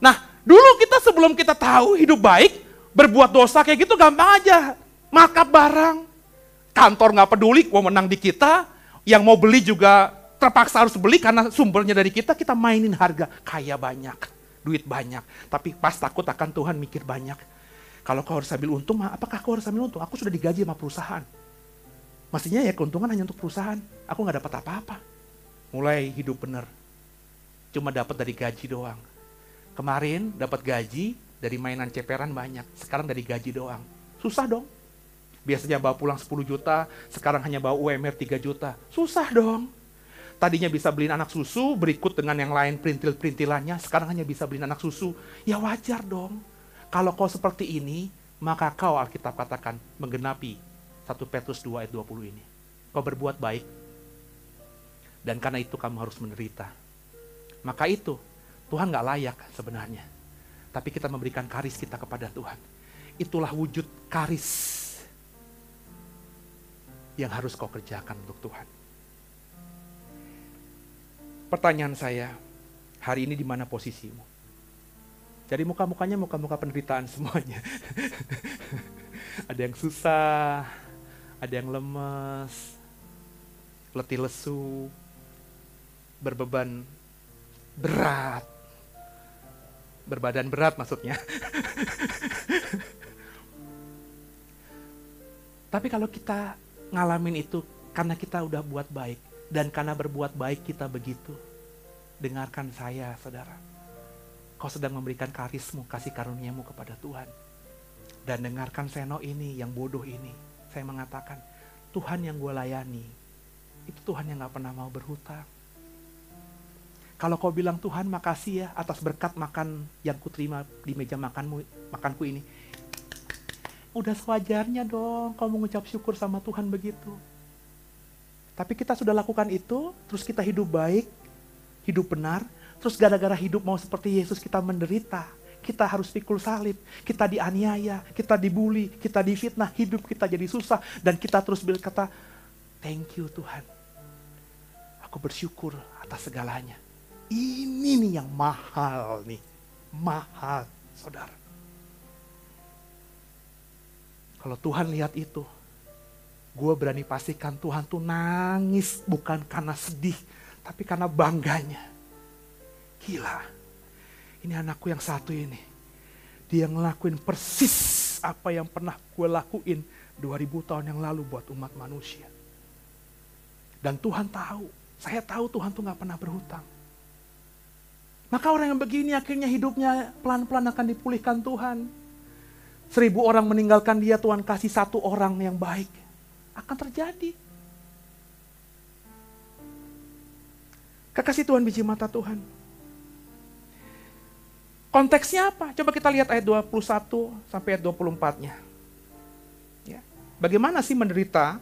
Nah, dulu kita sebelum kita tahu hidup baik, berbuat dosa kayak gitu gampang aja. Markup barang, kantor nggak peduli, mau menang di kita, yang mau beli juga terpaksa harus beli karena sumbernya dari kita mainin harga. Kaya banyak, duit banyak. Tapi pas takut akan Tuhan mikir banyak. Kalau kau harus ambil untung, apakah kau harus ambil untung? Aku sudah digaji sama perusahaan. Mestinya ya keuntungan hanya untuk perusahaan. Aku nggak dapat apa-apa. Mulai hidup benar. Cuma dapat dari gaji doang. Kemarin dapat gaji dari mainan ceperan banyak. Sekarang dari gaji doang. Susah dong. Biasanya bawa pulang 10 juta, sekarang hanya bawa UMR 3 juta. Susah dong. Tadinya bisa beliin anak susu, berikut dengan yang lain perintil-perintilannya, sekarang hanya bisa beliin anak susu. Ya wajar dong. Kalau kau seperti ini, maka kau Alkitab katakan menggenapi 1 Petrus 2 ayat 20 ini. Kau berbuat baik, dan karena itu kamu harus menderita. Maka itu, Tuhan gak layak sebenarnya. Tapi kita memberikan karis kita kepada Tuhan. Itulah wujud karis yang harus kau kerjakan untuk Tuhan. Pertanyaan saya, hari ini di mana posisimu? Jadi muka-mukanya muka-muka penderitaan semuanya. Ada yang susah, ada yang lemes, letih lesu, berbeban berat, berbadan berat maksudnya. Tapi kalau kita ngalamin itu karena kita udah buat baik, dan karena berbuat baik kita begitu, dengarkan saya saudara. Kau sedang memberikan karismu, kasih karuniamu kepada Tuhan. Dan dengarkan Seno ini, yang bodoh ini. Saya mengatakan, Tuhan yang gue layani, itu Tuhan yang gak pernah mau berhutang. Kalau kau bilang, Tuhan makasih ya atas berkat makan yang kuterima di meja makanku ini. Udah sewajarnya dong kau mengucap syukur sama Tuhan begitu. Tapi kita sudah lakukan itu, terus kita hidup baik, hidup benar. Terus gara-gara hidup mau seperti Yesus kita menderita. Kita harus pikul salib. Kita dianiaya, kita dibully, kita difitnah. Hidup kita jadi susah. Dan kita terus berkata, thank you Tuhan. Aku bersyukur atas segalanya. Ini nih yang mahal nih. Mahal saudara. Kalau Tuhan lihat itu, gue berani pastikan Tuhan tuh nangis. Bukan karena sedih, tapi karena bangganya. Gila, ini anakku yang satu ini. Dia ngelakuin persis apa yang pernah gue lakuin 2000 tahun yang lalu buat umat manusia. Dan Tuhan tahu, saya tahu Tuhan tuh gak pernah berhutang. Maka orang yang begini akhirnya hidupnya pelan-pelan akan dipulihkan Tuhan. 1000 orang meninggalkan dia, Tuhan kasih 1 orang yang baik. Akan terjadi. Kekasih Tuhan, biji mata Tuhan. Konteksnya apa? Coba kita lihat ayat 21 sampai ayat 24-nya. Ya. Bagaimana sih menderita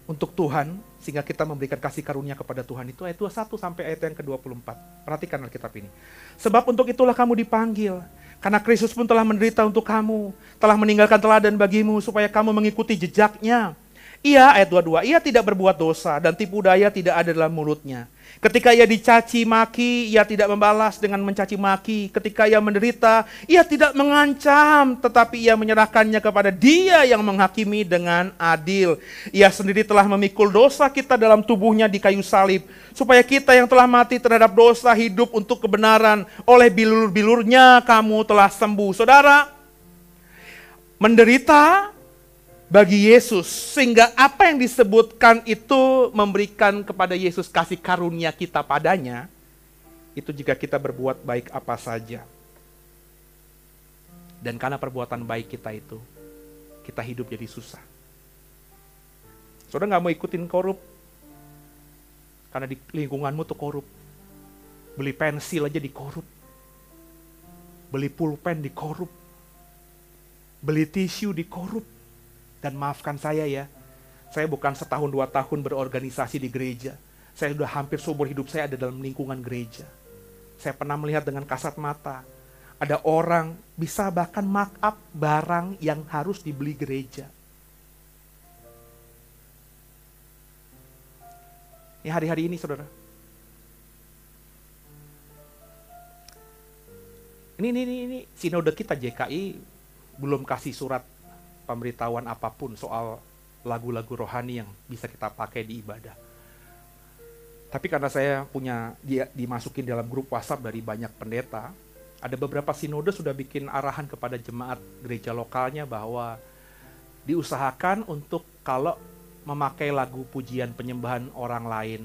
untuk Tuhan, sehingga kita memberikan kasih karunia kepada Tuhan, itu ayat 21 sampai ayat yang ke-24. Perhatikan Alkitab ini. Sebab untuk itulah kamu dipanggil, karena Kristus pun telah menderita untuk kamu, telah meninggalkan teladan bagimu, supaya kamu mengikuti jejaknya. Ia, ayat 22, ia tidak berbuat dosa, dan tipu daya tidak ada dalam mulutnya. Ketika ia dicaci maki, ia tidak membalas dengan mencaci maki. Ketika ia menderita, ia tidak mengancam, tetapi ia menyerahkannya kepada Dia yang menghakimi dengan adil. Ia sendiri telah memikul dosa kita dalam tubuhnya di kayu salib, supaya kita yang telah mati terhadap dosa hidup untuk kebenaran. Oleh bilur-bilurnya kamu telah sembuh. Saudara, menderita bagi Yesus, sehingga apa yang disebutkan itu memberikan kepada Yesus kasih karunia kita padanya, itu jika kita berbuat baik apa saja. Dan karena perbuatan baik kita itu, kita hidup jadi susah. Saudara gak mau ikutin korup, karena di lingkunganmu tuh korup. Beli pensil aja dikorup, beli pulpen dikorup, beli tisu dikorup. Dan maafkan saya ya, saya bukan setahun 2 tahun berorganisasi di gereja. Saya sudah hampir seumur hidup saya ada dalam lingkungan gereja. Saya pernah melihat dengan kasat mata, ada orang bisa bahkan mark up barang yang harus dibeli gereja. Ini hari-hari ini saudara. Ini sinode kita JKI belum kasih surat pemberitahuan apapun soal lagu-lagu rohani yang bisa kita pakai di ibadah. Tapi karena saya punya dimasukin dalam grup WhatsApp dari banyak pendeta, ada beberapa sinode sudah bikin arahan kepada jemaat gereja lokalnya bahwa diusahakan untuk kalau memakai lagu pujian penyembahan orang lain,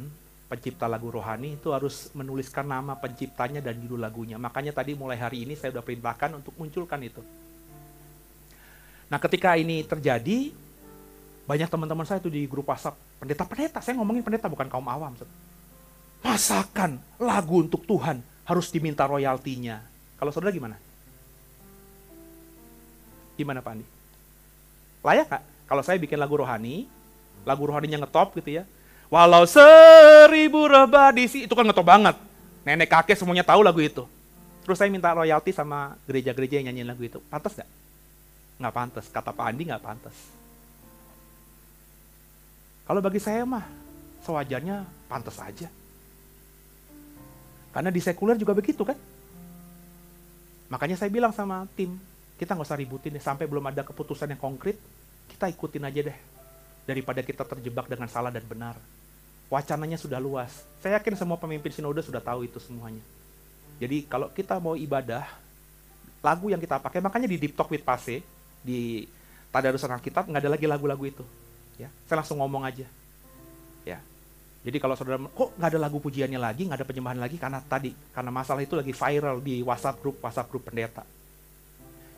pencipta lagu rohani, itu harus menuliskan nama penciptanya dan judul lagunya. Makanya tadi mulai hari ini saya sudah perintahkan untuk munculkan itu. Nah ketika ini terjadi, banyak teman-teman saya itu di grup WhatsApp, pendeta-pendeta, saya ngomongin pendeta bukan kaum awam. Masakan lagu untuk Tuhan harus diminta royaltinya. Kalau saudara gimana? Gimana Pak Andi? Layak gak? Kalau saya bikin lagu rohaninya ngetop gitu ya. Walau 1000 rebah diisi, itu kan ngetop banget. Nenek kakek semuanya tahu lagu itu. Terus saya minta royalti sama gereja-gereja yang nyanyiin lagu itu. Pantas gak? Nggak pantas, kata Pak Andi nggak pantas. Kalau bagi saya mah, sewajarnya pantas aja. Karena di sekuler juga begitu kan. Makanya saya bilang sama tim, kita nggak usah ributin deh, sampai belum ada keputusan yang konkret, kita ikutin aja deh. Daripada kita terjebak dengan salah dan benar. Wacananya sudah luas. Saya yakin semua pemimpin sinode sudah tahu itu semuanya. Jadi kalau kita mau ibadah, lagu yang kita pakai, makanya di Deep Talk with Pase, di Tadarusan Alkitab nggak ada lagi lagu-lagu itu, ya. Saya langsung ngomong aja, ya. Jadi kalau saudara kok nggak ada lagu pujiannya lagi, nggak ada penyembahan lagi, karena masalah itu lagi viral di WhatsApp grup pendeta.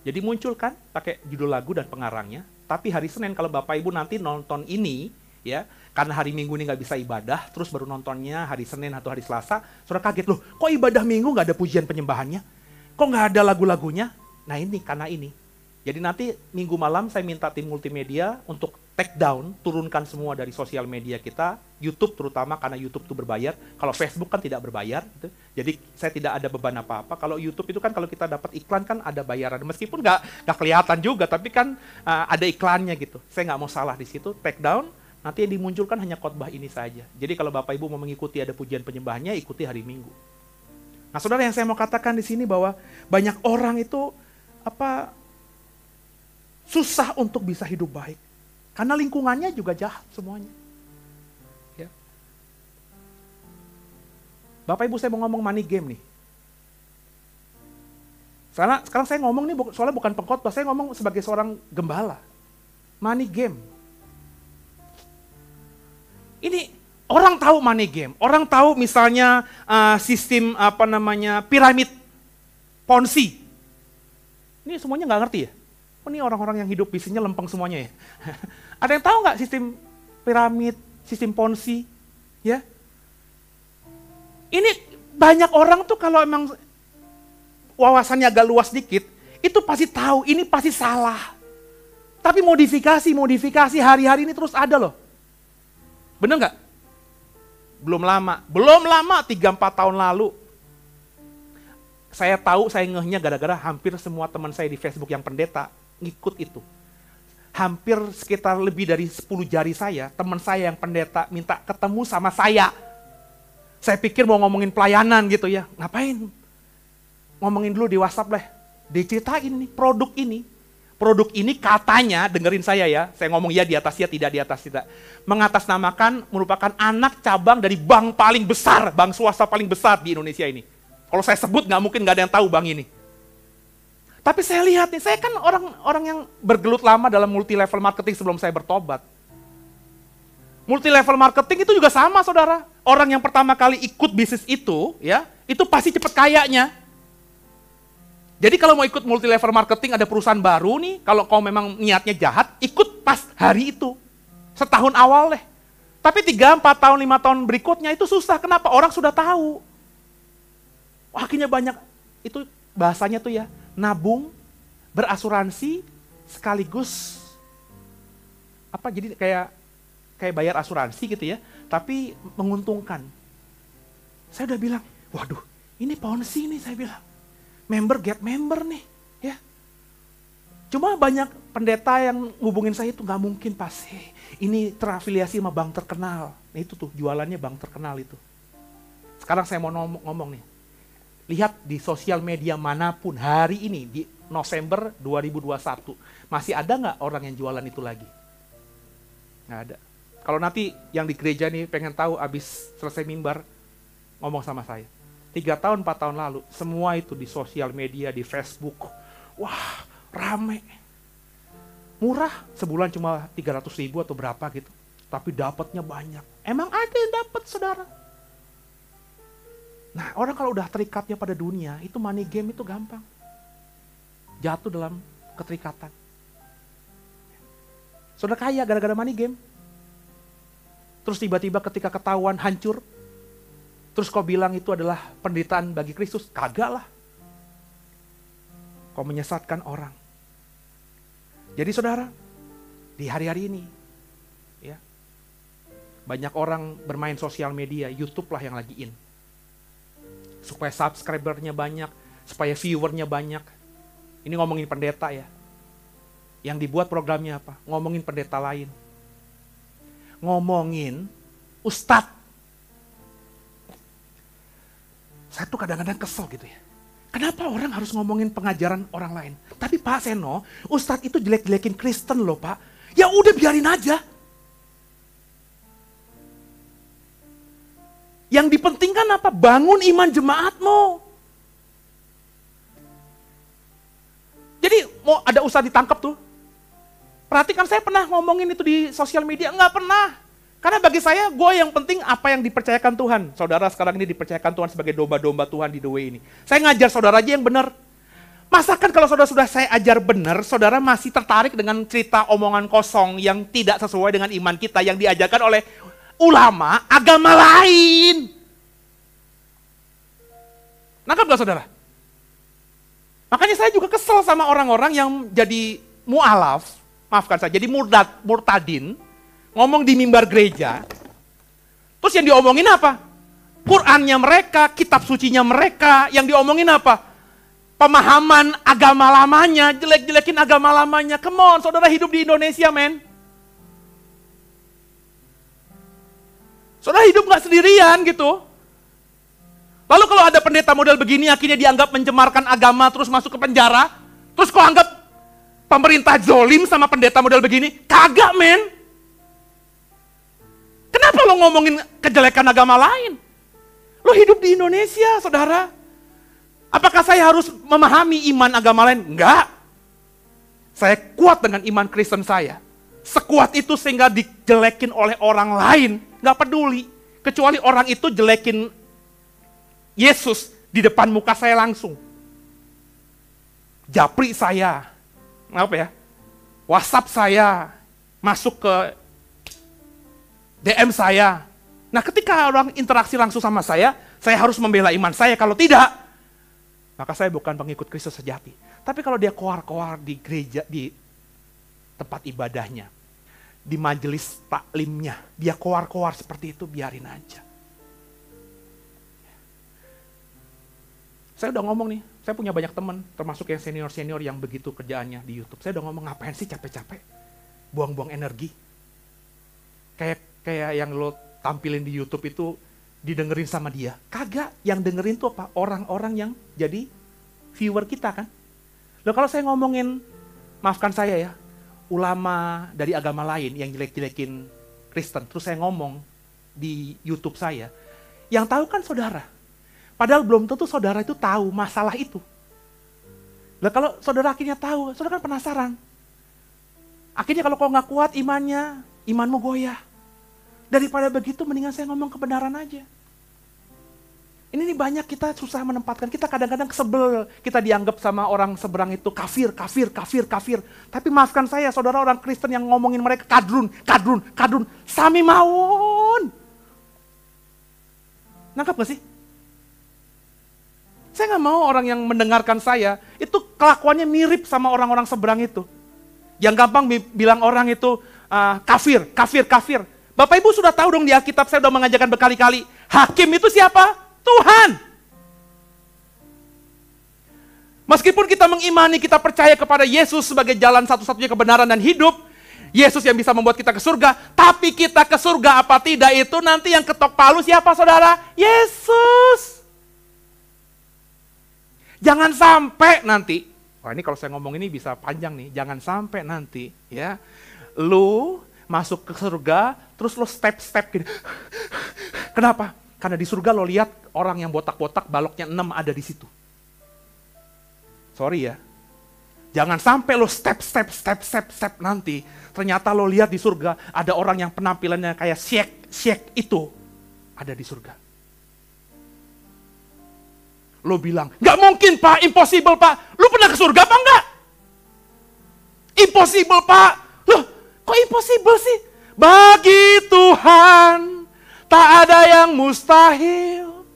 Jadi muncul kan pakai judul lagu dan pengarangnya. Tapi hari Senin kalau Bapak Ibu nanti nonton ini, ya, karena hari Minggu ini nggak bisa ibadah, terus baru nontonnya hari Senin atau hari Selasa, saudara kaget loh, kok ibadah Minggu nggak ada pujian penyembahannya, kok nggak ada lagu-lagunya? Nah ini karena ini. Jadi nanti Minggu malam saya minta tim multimedia untuk take down, turunkan semua dari sosial media kita, YouTube terutama karena YouTube itu berbayar. Kalau Facebook kan tidak berbayar, gitu. Jadi saya tidak ada beban apa-apa. Kalau YouTube itu kan kalau kita dapat iklan kan ada bayaran, meskipun nggak kelihatan juga, tapi kan ada iklannya gitu. Saya nggak mau salah di situ, take down. Nanti yang dimunculkan hanya khotbah ini saja. Jadi kalau Bapak Ibu mau mengikuti ada pujian penyembahannya, ikuti hari Minggu. Nah, saudara, yang saya mau katakan di sini bahwa banyak orang itu susah untuk bisa hidup baik. Karena lingkungannya juga jahat semuanya. Ya. Bapak Ibu, saya mau ngomong money game nih. Sekarang saya ngomong nih soalnya bukan pengkhotbah, saya ngomong sebagai seorang gembala. Money game. Ini orang tahu money game. Orang tahu misalnya sistem piramid Ponzi. Ini semuanya nggak ngerti ya? Oh, ini orang-orang yang hidup bisnisnya lempeng semuanya ya. Ada yang tahu nggak sistem piramid, sistem Ponzi? Ya, ini banyak orang tuh kalau emang wawasannya agak luas dikit, itu pasti tahu ini pasti salah. Tapi modifikasi hari-hari ini terus ada loh. Bener nggak? Belum lama 3-4 tahun lalu. Saya tahu saya ngehnya gara-gara hampir semua teman saya di Facebook yang pendeta ngikut itu. Hampir sekitar lebih dari 10 jari saya, teman saya yang pendeta minta ketemu sama saya. Saya pikir mau ngomongin pelayanan gitu ya. Ngapain? Ngomongin dulu di WhatsApp lah. Diceritain nih produk ini. Produk ini katanya, dengerin saya ya, saya ngomong ya di atas ya, tidak di atas tidak. Mengatasnamakan merupakan anak cabang dari bank paling besar, bank swasta paling besar di Indonesia ini. Kalau saya sebut nggak mungkin nggak ada yang tahu bank ini. Tapi saya lihat nih, saya kan orang yang bergelut lama dalam multi level marketing sebelum saya bertobat. Multi level marketing itu juga sama saudara. Orang yang pertama kali ikut bisnis itu, ya, itu pasti cepat kayanya. Jadi kalau mau ikut multi level marketing ada perusahaan baru nih, kalau kau memang niatnya jahat, ikut pas hari itu. Setahun awal deh. Tapi 3, 4 tahun, 5 tahun berikutnya itu susah. Kenapa? Orang sudah tahu. Akhirnya banyak, itu bahasanya tuh ya, nabung, berasuransi, sekaligus, jadi kayak bayar asuransi gitu ya, tapi menguntungkan. Saya udah bilang, waduh ini ponzi nih saya bilang. Member get member nih, ya. Cuma banyak pendeta yang ngubungin saya itu nggak mungkin pasti. Ini terafiliasi sama bank terkenal. Nah itu tuh jualannya bank terkenal itu. Sekarang saya mau ngomong nih. Lihat di sosial media manapun hari ini di November 2021 masih ada nggak orang yang jualan itu lagi? Nggak ada. Kalau nanti yang di gereja nih pengen tahu abis selesai mimbar ngomong sama saya. 3 tahun, 4 tahun lalu, semua itu di sosial media, di Facebook. Wah, rame. Murah, sebulan cuma 300.000 atau berapa gitu. Tapi dapatnya banyak. Emang ada yang dapat, saudara? Nah, orang kalau udah terikatnya pada dunia, itu money game itu gampang. Jatuh dalam keterikatan. Saudara kaya gara-gara money game. Terus tiba-tiba ketika ketahuan hancur, terus kau bilang itu adalah penderitaan bagi Kristus? Kagak lah. Kau menyesatkan orang. Jadi saudara, di hari-hari ini, ya, banyak orang bermain sosial media, YouTube lah yang lagi in. Supaya subscribernya banyak, supaya viewernya banyak. Ini ngomongin pendeta ya. Yang dibuat programnya apa? Ngomongin pendeta lain. Ngomongin ustadz. Saya tuh kadang-kadang kesel gitu ya. Kenapa orang harus ngomongin pengajaran orang lain? Tapi Pak Seno, ustadz itu jelek-jelekin Kristen loh Pak. Ya udah biarin aja. Yang dipentingkan apa? Bangun iman jemaatmu. Jadi mau ada ustadz ditangkap tuh. Perhatikan saya pernah ngomongin itu di sosial media. Enggak pernah. Karena bagi saya, gue yang penting apa yang dipercayakan Tuhan. Saudara sekarang ini dipercayakan Tuhan sebagai domba-domba Tuhan di The Way ini. Saya ngajar saudara aja yang benar. Masakan kalau saudara sudah saya ajar benar, saudara masih tertarik dengan cerita omongan kosong yang tidak sesuai dengan iman kita yang diajarkan oleh ulama agama lain. Nangkap gak saudara? Makanya saya juga kesel sama orang-orang yang jadi mu'alaf, maafkan saya, jadi murtadin, ngomong di mimbar gereja, terus yang diomongin apa? Qurannya mereka, kitab sucinya mereka, yang diomongin apa? Pemahaman agama lamanya, jelek-jelekin agama lamanya. Come on, saudara hidup di Indonesia, men. Saudara hidup gak sendirian gitu. Lalu kalau ada pendeta model begini, akhirnya dianggap mencemarkan agama, terus masuk ke penjara, terus kok anggap pemerintah zolim sama pendeta model begini? Kagak, men. Kenapa lo ngomongin kejelekan agama lain? Lo hidup di Indonesia, saudara. Apakah saya harus memahami iman agama lain? Enggak. Saya kuat dengan iman Kristen saya. Sekuat itu sehingga dijelekin oleh orang lain. Enggak peduli. Kecuali orang itu jelekin Yesus di depan muka saya langsung. Japri saya. Apa ya? WhatsApp saya. Masuk ke DM saya. Nah ketika orang interaksi langsung sama saya harus membela iman saya. Kalau tidak, maka saya bukan pengikut Kristus sejati. Tapi kalau dia koar-koar di gereja, di tempat ibadahnya, di majelis taklimnya. Dia koar-koar seperti itu, biarin aja. Saya udah ngomong nih, saya punya banyak teman, termasuk yang senior-senior yang begitu kerjaannya di YouTube. Saya udah ngomong, ngapain sih capek-capek? Buang-buang energi. Kayak yang lo tampilin di YouTube itu didengerin sama dia. Kagak, yang dengerin tuh apa? Orang-orang yang jadi viewer kita kan. Loh kalau saya ngomongin, maafkan saya ya, ulama dari agama lain yang jelek-jelekin Kristen, terus saya ngomong di YouTube saya, yang tahu kan saudara. Padahal belum tentu saudara itu tahu masalah itu. Lah kalau saudara akhirnya tahu, saudara kan penasaran. Akhirnya kalau kau nggak kuat imannya, imanmu goyah. Daripada begitu mendingan saya ngomong kebenaran aja. Ini nih banyak kita susah menempatkan. Kita kadang-kadang sebel kita dianggap sama orang seberang itu kafir. Tapi maafkan saya, saudara orang Kristen yang ngomongin mereka kadrun. Sami mawon. Nangkap gak sih? Saya gak mau orang yang mendengarkan saya, itu kelakuannya mirip sama orang-orang seberang itu. Yang gampang bilang orang itu kafir. Bapak Ibu sudah tahu dong di Alkitab, saya sudah mengajarkan berkali-kali. Hakim itu siapa? Tuhan. Meskipun kita mengimani, kita percaya kepada Yesus sebagai jalan satu-satunya kebenaran dan hidup, Yesus yang bisa membuat kita ke surga, tapi kita ke surga apa tidak itu nanti yang ketok palu siapa saudara? Yesus. Jangan sampai nanti, wah ini kalau saya ngomong ini bisa panjang nih, jangan sampai nanti ya, lu masuk ke surga, terus lu step-step gini. Kenapa? Karena di surga lo lihat orang yang botak-botak, baloknya 6 ada di situ. Sorry ya, jangan sampai lo step nanti, ternyata lo lihat di surga ada orang yang penampilannya kayak syek itu, ada di surga. Lo bilang, gak mungkin Pak, impossible Pak. Lo pernah ke surga apa enggak? Impossible Pak. Loh, kok impossible sih? Bagi Tuhan, tak ada yang mustahil.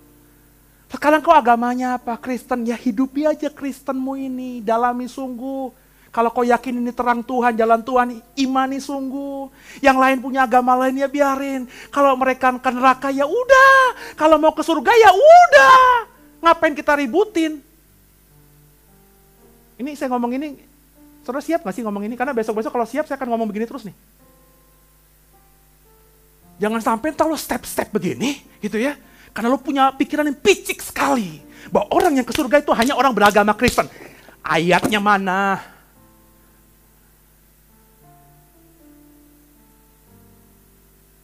Sekarang kok agamanya apa? Kristen, ya hidupi aja Kristenmu ini. Dalami sungguh. Kalau kau yakin ini terang Tuhan, jalan Tuhan, imani sungguh. Yang lain punya agama lain ya biarin. Kalau mereka ke neraka ya udah. Kalau mau ke surga ya udah. Ngapain kita ributin? Ini saya ngomong ini, saudara siap gak sih ngomong ini? Karena besok-besok kalau siap saya akan ngomong begini terus nih. Jangan sampai ntar lo step-step begini, gitu ya. Karena lo punya pikiran yang picik sekali. Bahwa orang yang ke surga itu hanya orang beragama Kristen. Ayatnya mana?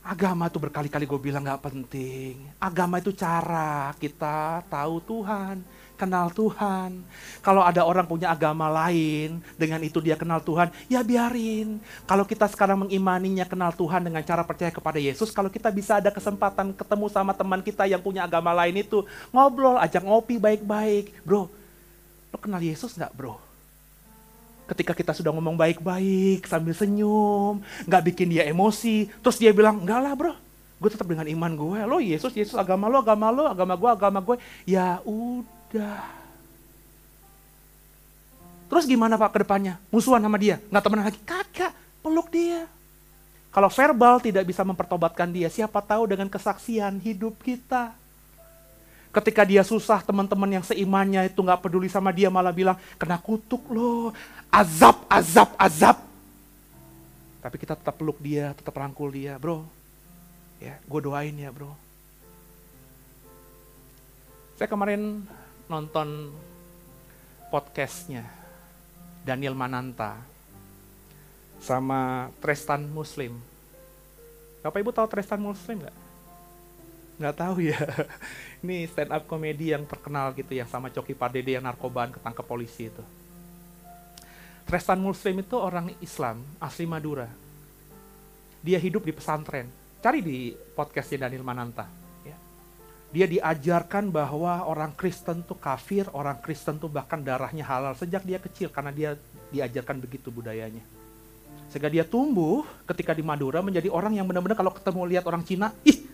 Agama itu berkali-kali gue bilang gak penting. Agama itu cara kita tahu Tuhan, kenal Tuhan. Kalau ada orang punya agama lain, dengan itu dia kenal Tuhan, ya biarin. Kalau kita sekarang mengimaninya kenal Tuhan dengan cara percaya kepada Yesus, kalau kita bisa ada kesempatan ketemu sama teman kita yang punya agama lain itu, ngobrol, ajak ngopi baik-baik. Bro, lo kenal Yesus gak bro? Ketika kita sudah ngomong baik-baik, sambil senyum, gak bikin dia emosi, terus dia bilang, enggak lah bro, gue tetap dengan iman gue, lo Yesus, agama lo, agama gue, ya udah. Terus gimana Pak ke depannya? Musuhan sama dia? Gak temenan lagi? Kagak, peluk dia. Kalau verbal tidak bisa mempertobatkan dia, siapa tahu dengan kesaksian hidup kita. Ketika dia susah, teman-teman yang seimannya itu gak peduli sama dia, malah bilang, kena kutuk loh, azab. Tapi kita tetap peluk dia, tetap rangkul dia, bro. Ya, gue doain ya bro. Saya kemarin nonton podcastnya Daniel Mananta sama Tristan Muslim. Bapak Ibu tahu Tristan Muslim gak? Nggak tahu ya. Ini stand up komedi yang terkenal gitu, yang sama Coki Pardede yang narkobaan ketangkep polisi itu. Tristan Muslim itu orang Islam asli Madura. Dia hidup di pesantren. Cari di podcastnya Daniel Mananta. Ya. Dia diajarkan bahwa orang Kristen tuh kafir, orang Kristen tuh bahkan darahnya halal sejak dia kecil karena dia diajarkan begitu budayanya. Sehingga dia tumbuh ketika di Madura menjadi orang yang benar-benar kalau ketemu lihat orang Cina, ih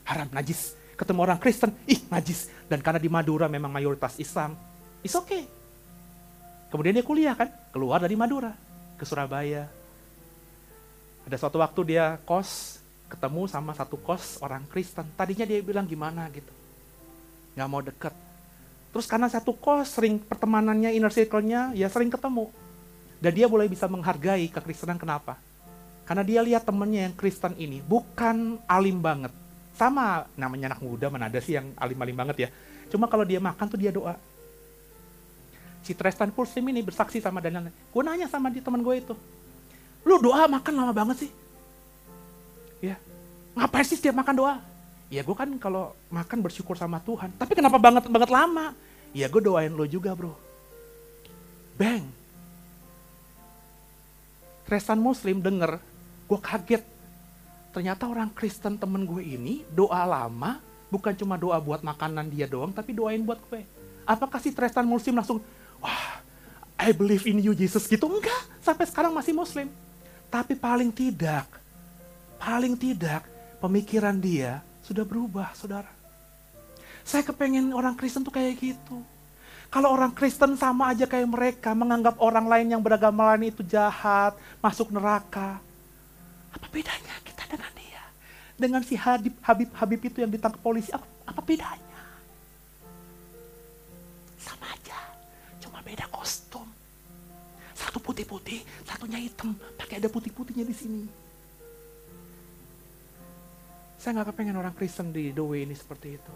haram, najis. Ketemu orang Kristen, ih najis. Dan karena di Madura memang mayoritas Islam, it's okay. Kemudian dia kuliah kan, keluar dari Madura, ke Surabaya. Ada suatu waktu dia ketemu sama satu kos orang Kristen. Tadinya dia bilang gimana gitu, nggak mau deket. Terus karena satu kos sering pertemanannya, inner circle-nya, ya sering ketemu. Dan dia mulai bisa menghargai kekristenan. Kenapa? Karena dia lihat temennya yang Kristen ini bukan alim banget. Sama namanya anak muda, mana ada sih yang alim-alim banget ya. Cuma kalau dia makan tuh dia doa. Si Tristan Pursim ini bersaksi sama Daniel. Gue nanya sama teman gue itu, lu doa makan lama banget sih? Ya, ngapain sih setiap makan doa? Ya gue kan kalau makan bersyukur sama Tuhan. Tapi kenapa banget lama? Ya gue doain lo juga bro. Bang. Tristan Muslim denger, gue kaget. Ternyata orang Kristen temen gue ini doa lama, bukan cuma doa buat makanan dia doang, tapi doain buat gue. Apakah si Tristan Muslim langsung, wah, I believe in you Jesus gitu? Enggak, sampai sekarang masih Muslim. Tapi paling tidak, pemikiran dia sudah berubah, saudara. Saya kepengen orang Kristen tuh kayak gitu. Kalau orang Kristen sama aja kayak mereka, menganggap orang lain yang beragama lain itu jahat, masuk neraka. Apa bedanya kita dengan dia? Dengan si Habib itu yang ditangkap polisi, apa bedanya? Sama aja, cuma beda kostum. Satu putih-putih, satunya hitam, pakai ada putih-putihnya di sini. Saya gak kepengen orang Kristen di the way ini seperti itu.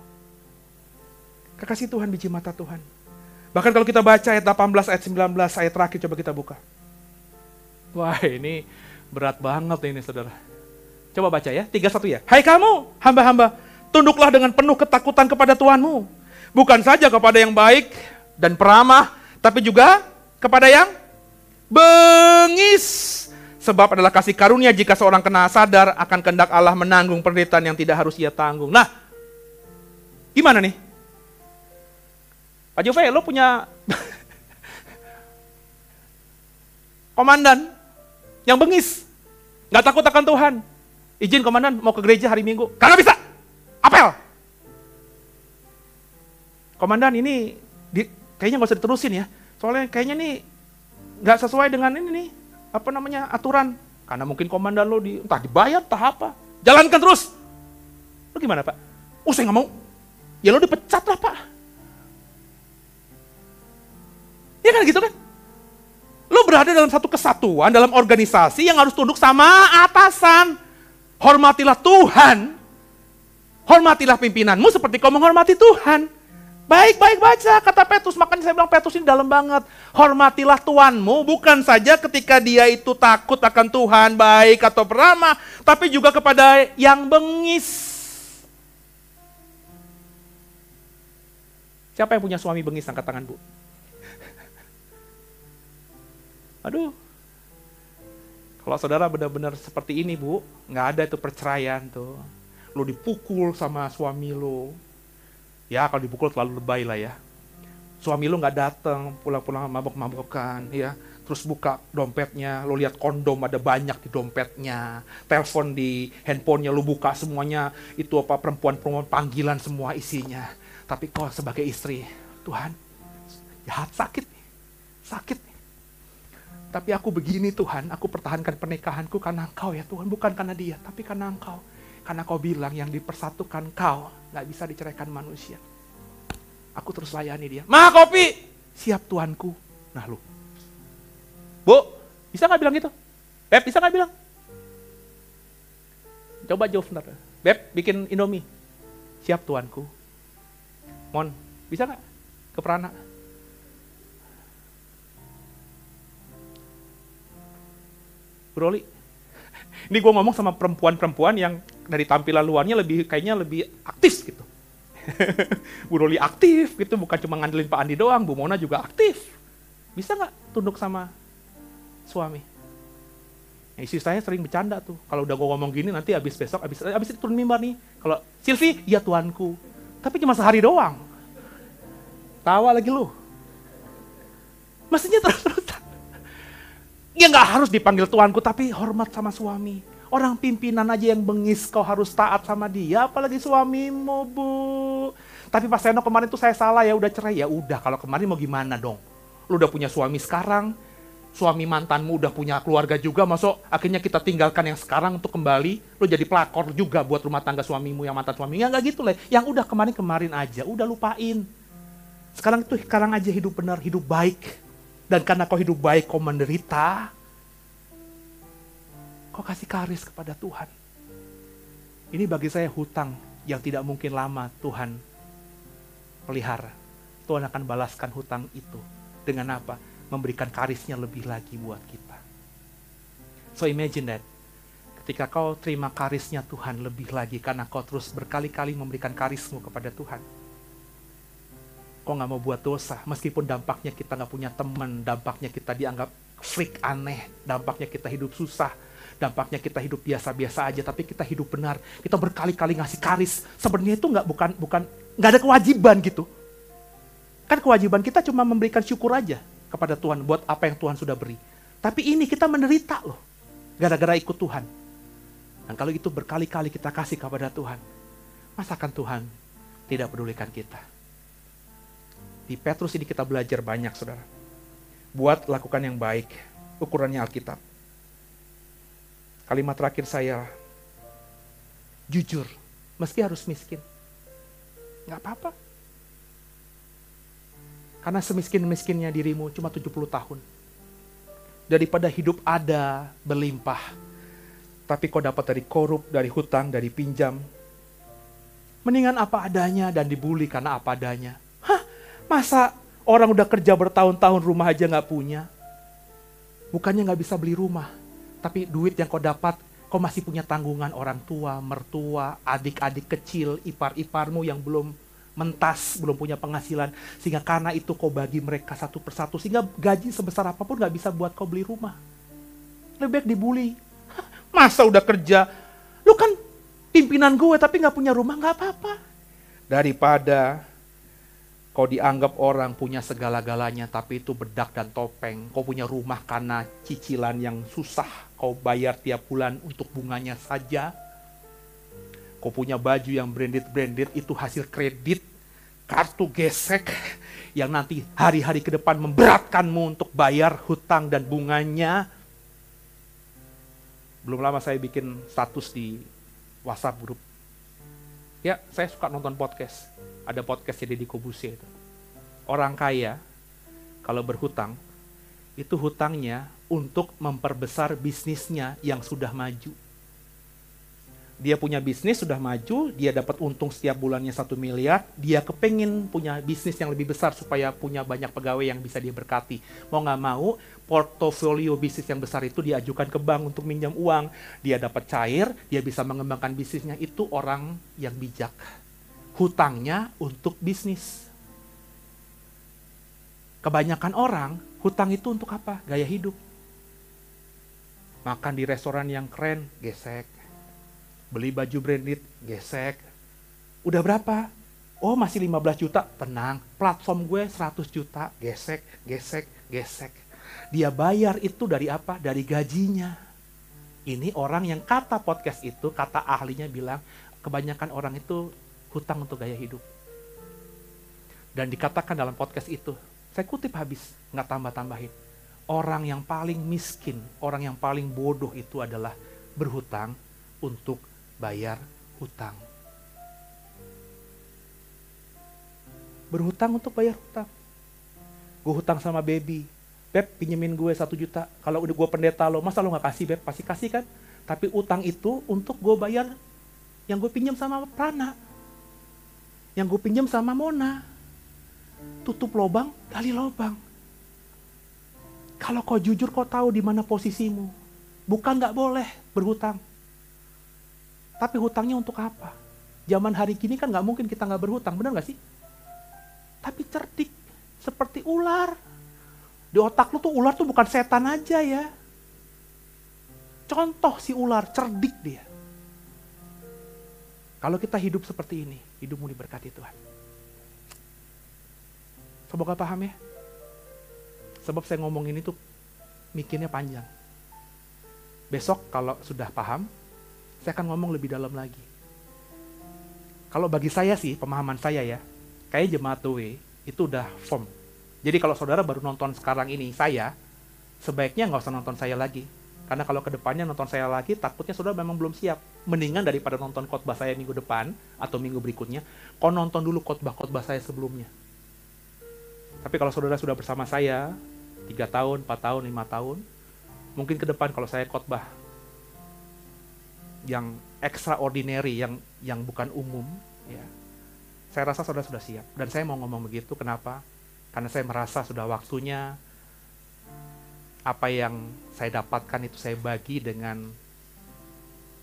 Kekasih Tuhan, biji mata Tuhan. Bahkan kalau kita baca ayat 18, ayat 19, ayat terakhir coba kita buka. Wah ini berat banget ini saudara. Coba baca ya, 31 ya. Hai kamu, hamba-hamba, tunduklah dengan penuh ketakutan kepada Tuhanmu. Bukan saja kepada yang baik dan peramah, tapi juga kepada yang bengis. Sebab adalah kasih karunia jika seorang kena sadar akan kehendak Allah menanggung penderitaan yang tidak harus ia tanggung. Nah, gimana nih? Pak Jove, lo punya komandan yang bengis, gak takut akan Tuhan. Izin komandan mau ke gereja hari Minggu. Kagak bisa, apel. Komandan ini kayaknya gak usah diterusin ya. Soalnya kayaknya nih gak sesuai dengan ini nih, aturan. Karena mungkin komandan lo entah dibayar, entah apa. Jalankan terus. Lo gimana Pak? Saya gak mau. Ya lo dipecat lah Pak. Ya kan gitu kan? Lo berada dalam satu kesatuan, dalam organisasi yang harus tunduk sama atasan. Hormatilah Tuhan. Hormatilah pimpinanmu seperti kau menghormati Tuhan. Baik-baik baca kata Petrus, makanya saya bilang Petrus ini dalam banget. Hormatilah Tuhanmu, bukan saja ketika dia itu takut akan Tuhan, baik atau peramah, tapi juga kepada yang bengis. Siapa yang punya suami bengis, angkat tangan Bu. Aduh, kalau saudara benar-benar seperti ini Bu, nggak ada itu perceraian tuh. Lo dipukul sama suami lo. Ya kalau dipukul terlalu lebay lah ya. Suami lo nggak datang, pulang-pulang mabok-mabokan, ya. Terus buka dompetnya, lo lihat kondom ada banyak di dompetnya. Telepon di handphonenya lo buka semuanya, itu perempuan-perempuan panggilan semua isinya. Tapi kau sebagai istri, Tuhan, jahat, sakit. Tapi aku begini Tuhan, aku pertahankan pernikahanku karena Engkau ya Tuhan, bukan karena dia, tapi karena Engkau. Karena Kau bilang yang dipersatukan Kau, gak bisa diceraikan manusia. Aku terus layani dia. Ma kopi! Siap Tuanku. Nah lu. Bu, bisa gak bilang gitu? Beb, bisa gak bilang? Coba jawab sebentar. Beb, bikin Indomie. Siap Tuanku. Mon, bisa gak? Ke Prana. Bro Li, ini gue ngomong sama perempuan-perempuan yang dari tampilan luarnya kayaknya lebih aktif gitu. Bu Roli aktif gitu, bukan cuma ngandelin Pak Andi doang, Bu Mona juga aktif. Bisa nggak tunduk sama suami? Nah, istri saya sering bercanda tuh, kalau udah gue ngomong gini nanti abis itu turun mimbar nih. Kalau Silvi, ya tuanku. Tapi cuma sehari doang. Tawa lagi lu. Maksudnya terus-terusan. Ya nggak harus dipanggil tuanku, tapi hormat sama suami. Orang pimpinan aja yang bengis, kau harus taat sama dia, apalagi suamimu, Bu. Tapi Pak Seno kemarin tuh saya salah ya, udah cerai. Ya udah, kalau kemarin mau gimana dong? Lu udah punya suami sekarang, suami mantanmu udah punya keluarga juga, masuk akhirnya kita tinggalkan yang sekarang untuk kembali, lo jadi pelakor juga buat rumah tangga suamimu yang mantan suaminya, nggak gitu lah. Yang udah kemarin-kemarin aja, udah lupain. Sekarang aja hidup benar, hidup baik. Dan karena kau hidup baik, kau menderita, kau kasih karis kepada Tuhan. Ini bagi saya hutang yang tidak mungkin lama Tuhan pelihara. Tuhan akan balaskan hutang itu. Dengan apa? Memberikan karisnya lebih lagi buat kita. So imagine that. Ketika kau terima karisnya Tuhan lebih lagi karena kau terus berkali-kali memberikan karismu kepada Tuhan. Kau gak mau buat dosa. Meskipun dampaknya kita gak punya teman. Dampaknya kita dianggap freak aneh. Dampaknya kita hidup susah. Dampaknya kita hidup biasa-biasa aja. Tapi kita hidup benar. Kita berkali-kali ngasih karis. Sebenarnya itu bukan ada kewajiban gitu. Kan kewajiban kita cuma memberikan syukur aja kepada Tuhan buat apa yang Tuhan sudah beri. Tapi ini kita menderita loh, gara-gara ikut Tuhan. Dan kalau itu berkali-kali kita kasih kepada Tuhan, masakan Tuhan tidak pedulikan kita? Di Petrus ini kita belajar banyak, saudara. Buat lakukan yang baik, ukurannya Alkitab. Kalimat terakhir saya, jujur, meski harus miskin. Gak apa-apa. Karena semiskin-miskinnya dirimu cuma 70 tahun. Daripada hidup ada, berlimpah. Tapi kau dapat dari korup, dari hutang, dari pinjam. Mendingan apa adanya dan dibully karena apa adanya. Hah? Masa orang udah kerja bertahun-tahun rumah aja gak punya? Bukannya gak bisa beli rumah. Tapi duit yang kau dapat, kau masih punya tanggungan orang tua, mertua, adik-adik kecil, ipar-iparmu yang belum mentas, belum punya penghasilan, sehingga karena itu kau bagi mereka satu persatu, sehingga gaji sebesar apapun gak bisa buat kau beli rumah. Lebih baik dibully. Masa udah kerja, lu kan pimpinan gue tapi gak punya rumah, gak apa-apa. Daripada kau dianggap orang punya segala-galanya, tapi itu bedak dan topeng. Kau punya rumah karena cicilan yang susah, kau bayar tiap bulan untuk bunganya saja. Kau punya baju yang branded, itu hasil kredit, kartu gesek, yang nanti hari-hari ke depan memberatkanmu untuk bayar hutang dan bunganya. Belum lama saya bikin status di WhatsApp grup. Ya, saya suka nonton podcast. Ada podcast Deddy Corbuzier itu. Orang kaya, kalau berhutang, itu hutangnya untuk memperbesar bisnisnya yang sudah maju. Dia punya bisnis sudah maju, dia dapat untung setiap bulannya 1 miliar, dia kepengen punya bisnis yang lebih besar supaya punya banyak pegawai yang bisa dia berkati. Mau nggak mau, portofolio bisnis yang besar itu diajukan ke bank untuk minjam uang. Dia dapat cair, dia bisa mengembangkan bisnisnya. Itu orang yang bijak. Hutangnya untuk bisnis. Kebanyakan orang, hutang itu untuk apa? Gaya hidup. Makan di restoran yang keren, gesek. Beli baju branded, gesek. Udah berapa? Oh masih 15 juta, tenang. Platform gue 100 juta, gesek, gesek, gesek. Dia bayar itu dari apa? Dari gajinya. Ini orang yang kata podcast itu, kata ahlinya bilang, kebanyakan orang itu hutang untuk gaya hidup. Dan dikatakan dalam podcast itu, saya kutip habis, nggak tambah-tambahin. Orang yang paling miskin, orang yang paling bodoh itu adalah berhutang untuk bayar hutang. Berhutang untuk bayar hutang. Gue hutang sama baby. Beb, pinjemin gue 1 juta. Kalau udah gue pendeta lo, masa lo gak kasih, Beb? Pasti kasih kan? Tapi utang itu untuk gue bayar yang gue pinjam sama Prana. Yang gue pinjam sama Mona. Tutup lubang, gali lubang. Kalau kau jujur, kau tahu di mana posisimu. Bukan gak boleh berhutang. Tapi hutangnya untuk apa? Zaman hari gini kan gak mungkin kita gak berhutang, benar gak sih? Tapi cerdik, seperti ular. Di otak lu tuh ular tuh bukan setan aja ya. Contoh si ular, cerdik dia. Kalau kita hidup seperti ini, hidupmu diberkati Tuhan. Semoga paham ya. Sebab saya ngomong ini tuh mikirnya panjang. Besok kalau sudah paham, saya akan ngomong lebih dalam lagi. Kalau bagi saya sih, pemahaman saya ya, kayak jemaat Doe itu udah firm. Jadi kalau saudara baru nonton sekarang ini, saya sebaiknya nggak usah nonton saya lagi. Karena kalau kedepannya nonton saya lagi, takutnya saudara memang belum siap. Mendingan daripada nonton khotbah saya minggu depan atau minggu berikutnya, kau nonton dulu khotbah-khotbah saya sebelumnya. Tapi kalau saudara sudah bersama saya 3 tahun, 4 tahun, 5 tahun, mungkin ke depan kalau saya khotbah yang extraordinary, yang bukan umum, ya, saya rasa saudara sudah siap. Dan saya mau ngomong begitu, kenapa? Karena saya merasa sudah waktunya apa yang saya dapatkan itu saya bagi dengan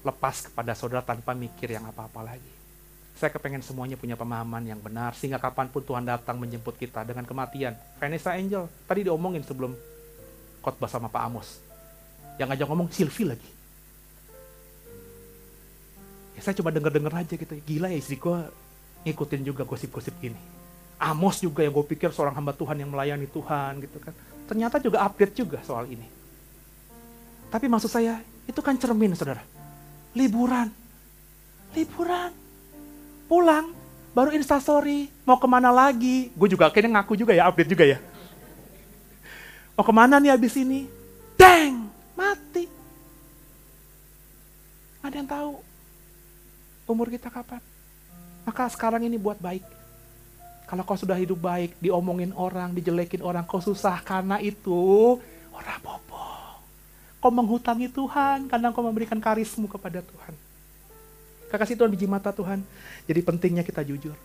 lepas kepada saudara tanpa mikir yang apa-apa lagi. Saya kepengen semuanya punya pemahaman yang benar, sehingga kapanpun Tuhan datang menjemput kita dengan kematian. Vanessa Angel, tadi diomongin sebelum khotbah sama Pak Amos. Yang ngajak ngomong Sylvie lagi. Ya, saya coba denger-denger aja gitu. Gila ya, istri gue ngikutin juga gosip-gosip gini. Amos juga yang gue pikir seorang hamba Tuhan yang melayani Tuhan gitu kan. Ternyata juga update juga soal ini. Tapi maksud saya, itu kan cermin saudara. Liburan. Pulang, baru instastory, mau kemana lagi? Gue juga kayaknya ngaku juga ya, update juga ya. Mau kemana nih abis ini? Dang, mati. Ada yang tahu umur kita kapan? Maka sekarang ini buat baik. Kalau kau sudah hidup baik, diomongin orang, dijelekin orang, kau susah karena itu ora bobo. Kau menghutangi Tuhan karena kau memberikan karismu kepada Tuhan. Kasih Tuhan biji mata Tuhan. Jadi pentingnya kita jujur.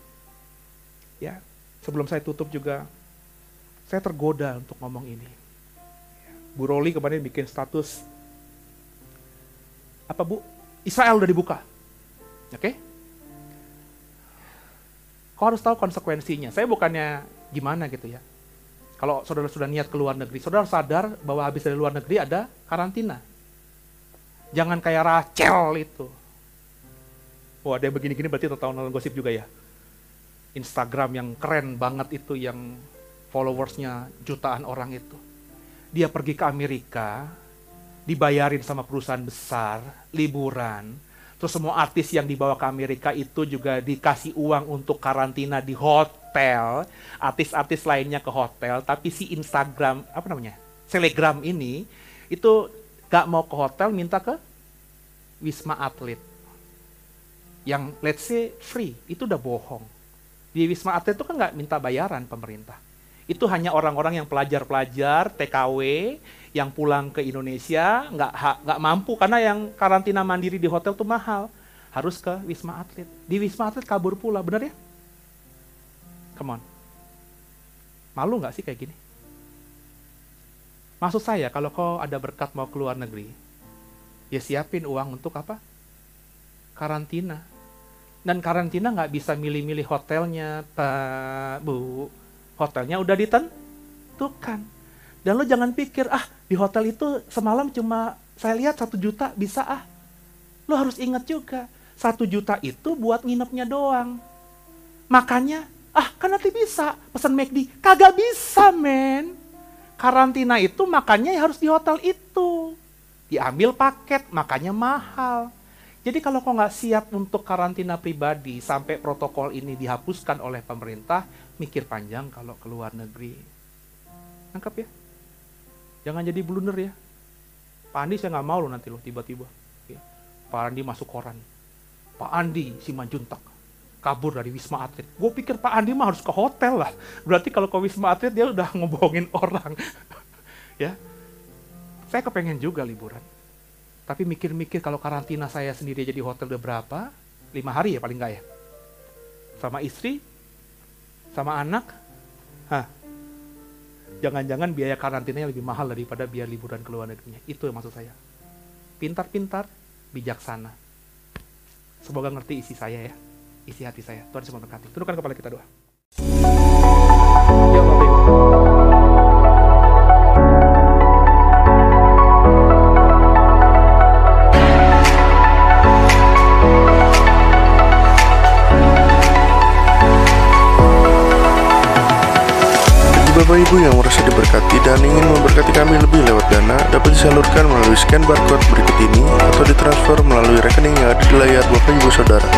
Ya, sebelum saya tutup juga, saya tergoda untuk ngomong ini. Bu Roli kemarin bikin status, apa Bu? Israel udah dibuka. Oke? Kau harus tahu konsekuensinya. Saya bukannya gimana gitu ya. Kalau saudara sudah niat ke luar negeri, saudara sadar bahwa habis dari luar negeri ada karantina. Jangan kayak Rachel itu. Oh, ada yang begini-gini berarti tahu nonton gosip juga ya. Instagram yang keren banget itu, yang followersnya jutaan orang itu. Dia pergi ke Amerika, dibayarin sama perusahaan besar, liburan. Terus semua artis yang dibawa ke Amerika itu juga dikasih uang untuk karantina di hotel. Artis-artis lainnya ke hotel, tapi si Instagram, Telegram ini, itu gak mau ke hotel, minta ke Wisma Atlet. Yang let's say free, itu udah bohong. Di Wisma Atlet itu kan nggak minta bayaran pemerintah. Itu hanya orang-orang yang pelajar-pelajar, TKW, yang pulang ke Indonesia, nggak mampu, karena yang karantina mandiri di hotel tuh mahal. Harus ke Wisma Atlet. Di Wisma Atlet kabur pula, bener ya? Come on. Malu nggak sih kayak gini? Maksud saya, kalau kau ada berkat mau ke luar negeri, ya siapin uang untuk apa? Karantina. Dan karantina nggak bisa milih-milih hotelnya, Pak, Bu. Hotelnya udah ditentukan. Dan lo jangan pikir, di hotel itu semalam cuma saya lihat 1 juta bisa Lo harus ingat juga, 1 juta itu buat nginepnya doang. Makanya, kan nanti bisa pesan McD. Kagak bisa, men. Karantina itu makanya harus di hotel itu. Diambil paket, makanya mahal. Jadi kalau kau nggak siap untuk karantina pribadi sampai protokol ini dihapuskan oleh pemerintah, mikir panjang kalau ke luar negeri. Nangkap ya? Jangan jadi blunder ya. Pak Andi saya nggak mau lo nanti lo tiba-tiba. Ya. Pak Andi masuk koran. Pak Andi Simanjuntak kabur dari Wisma Atlet. Gue pikir Pak Andi mah harus ke hotel lah. Berarti kalau ke Wisma Atlet dia udah ngebohongin orang. Ya, saya kepengen juga liburan. Tapi mikir-mikir kalau karantina saya sendiri jadi hotel udah berapa? 5 hari ya paling nggak ya? Sama istri? Sama anak? Jangan-jangan biaya karantinanya lebih mahal daripada biaya liburan ke luar negerinya. Itu yang maksud saya. Pintar-pintar, bijaksana. Semoga ngerti isi saya ya. Isi hati saya. Tuhan Yesus memberkati. Tundukkan kepala kita doa. Ya Bapak Ibu. Bapak Ibu yang merasa diberkati dan ingin memberkati kami lebih lewat Dana, dapat disalurkan melalui scan barcode berikut ini atau ditransfer melalui rekening yang ada di layar Bapak Ibu Saudara.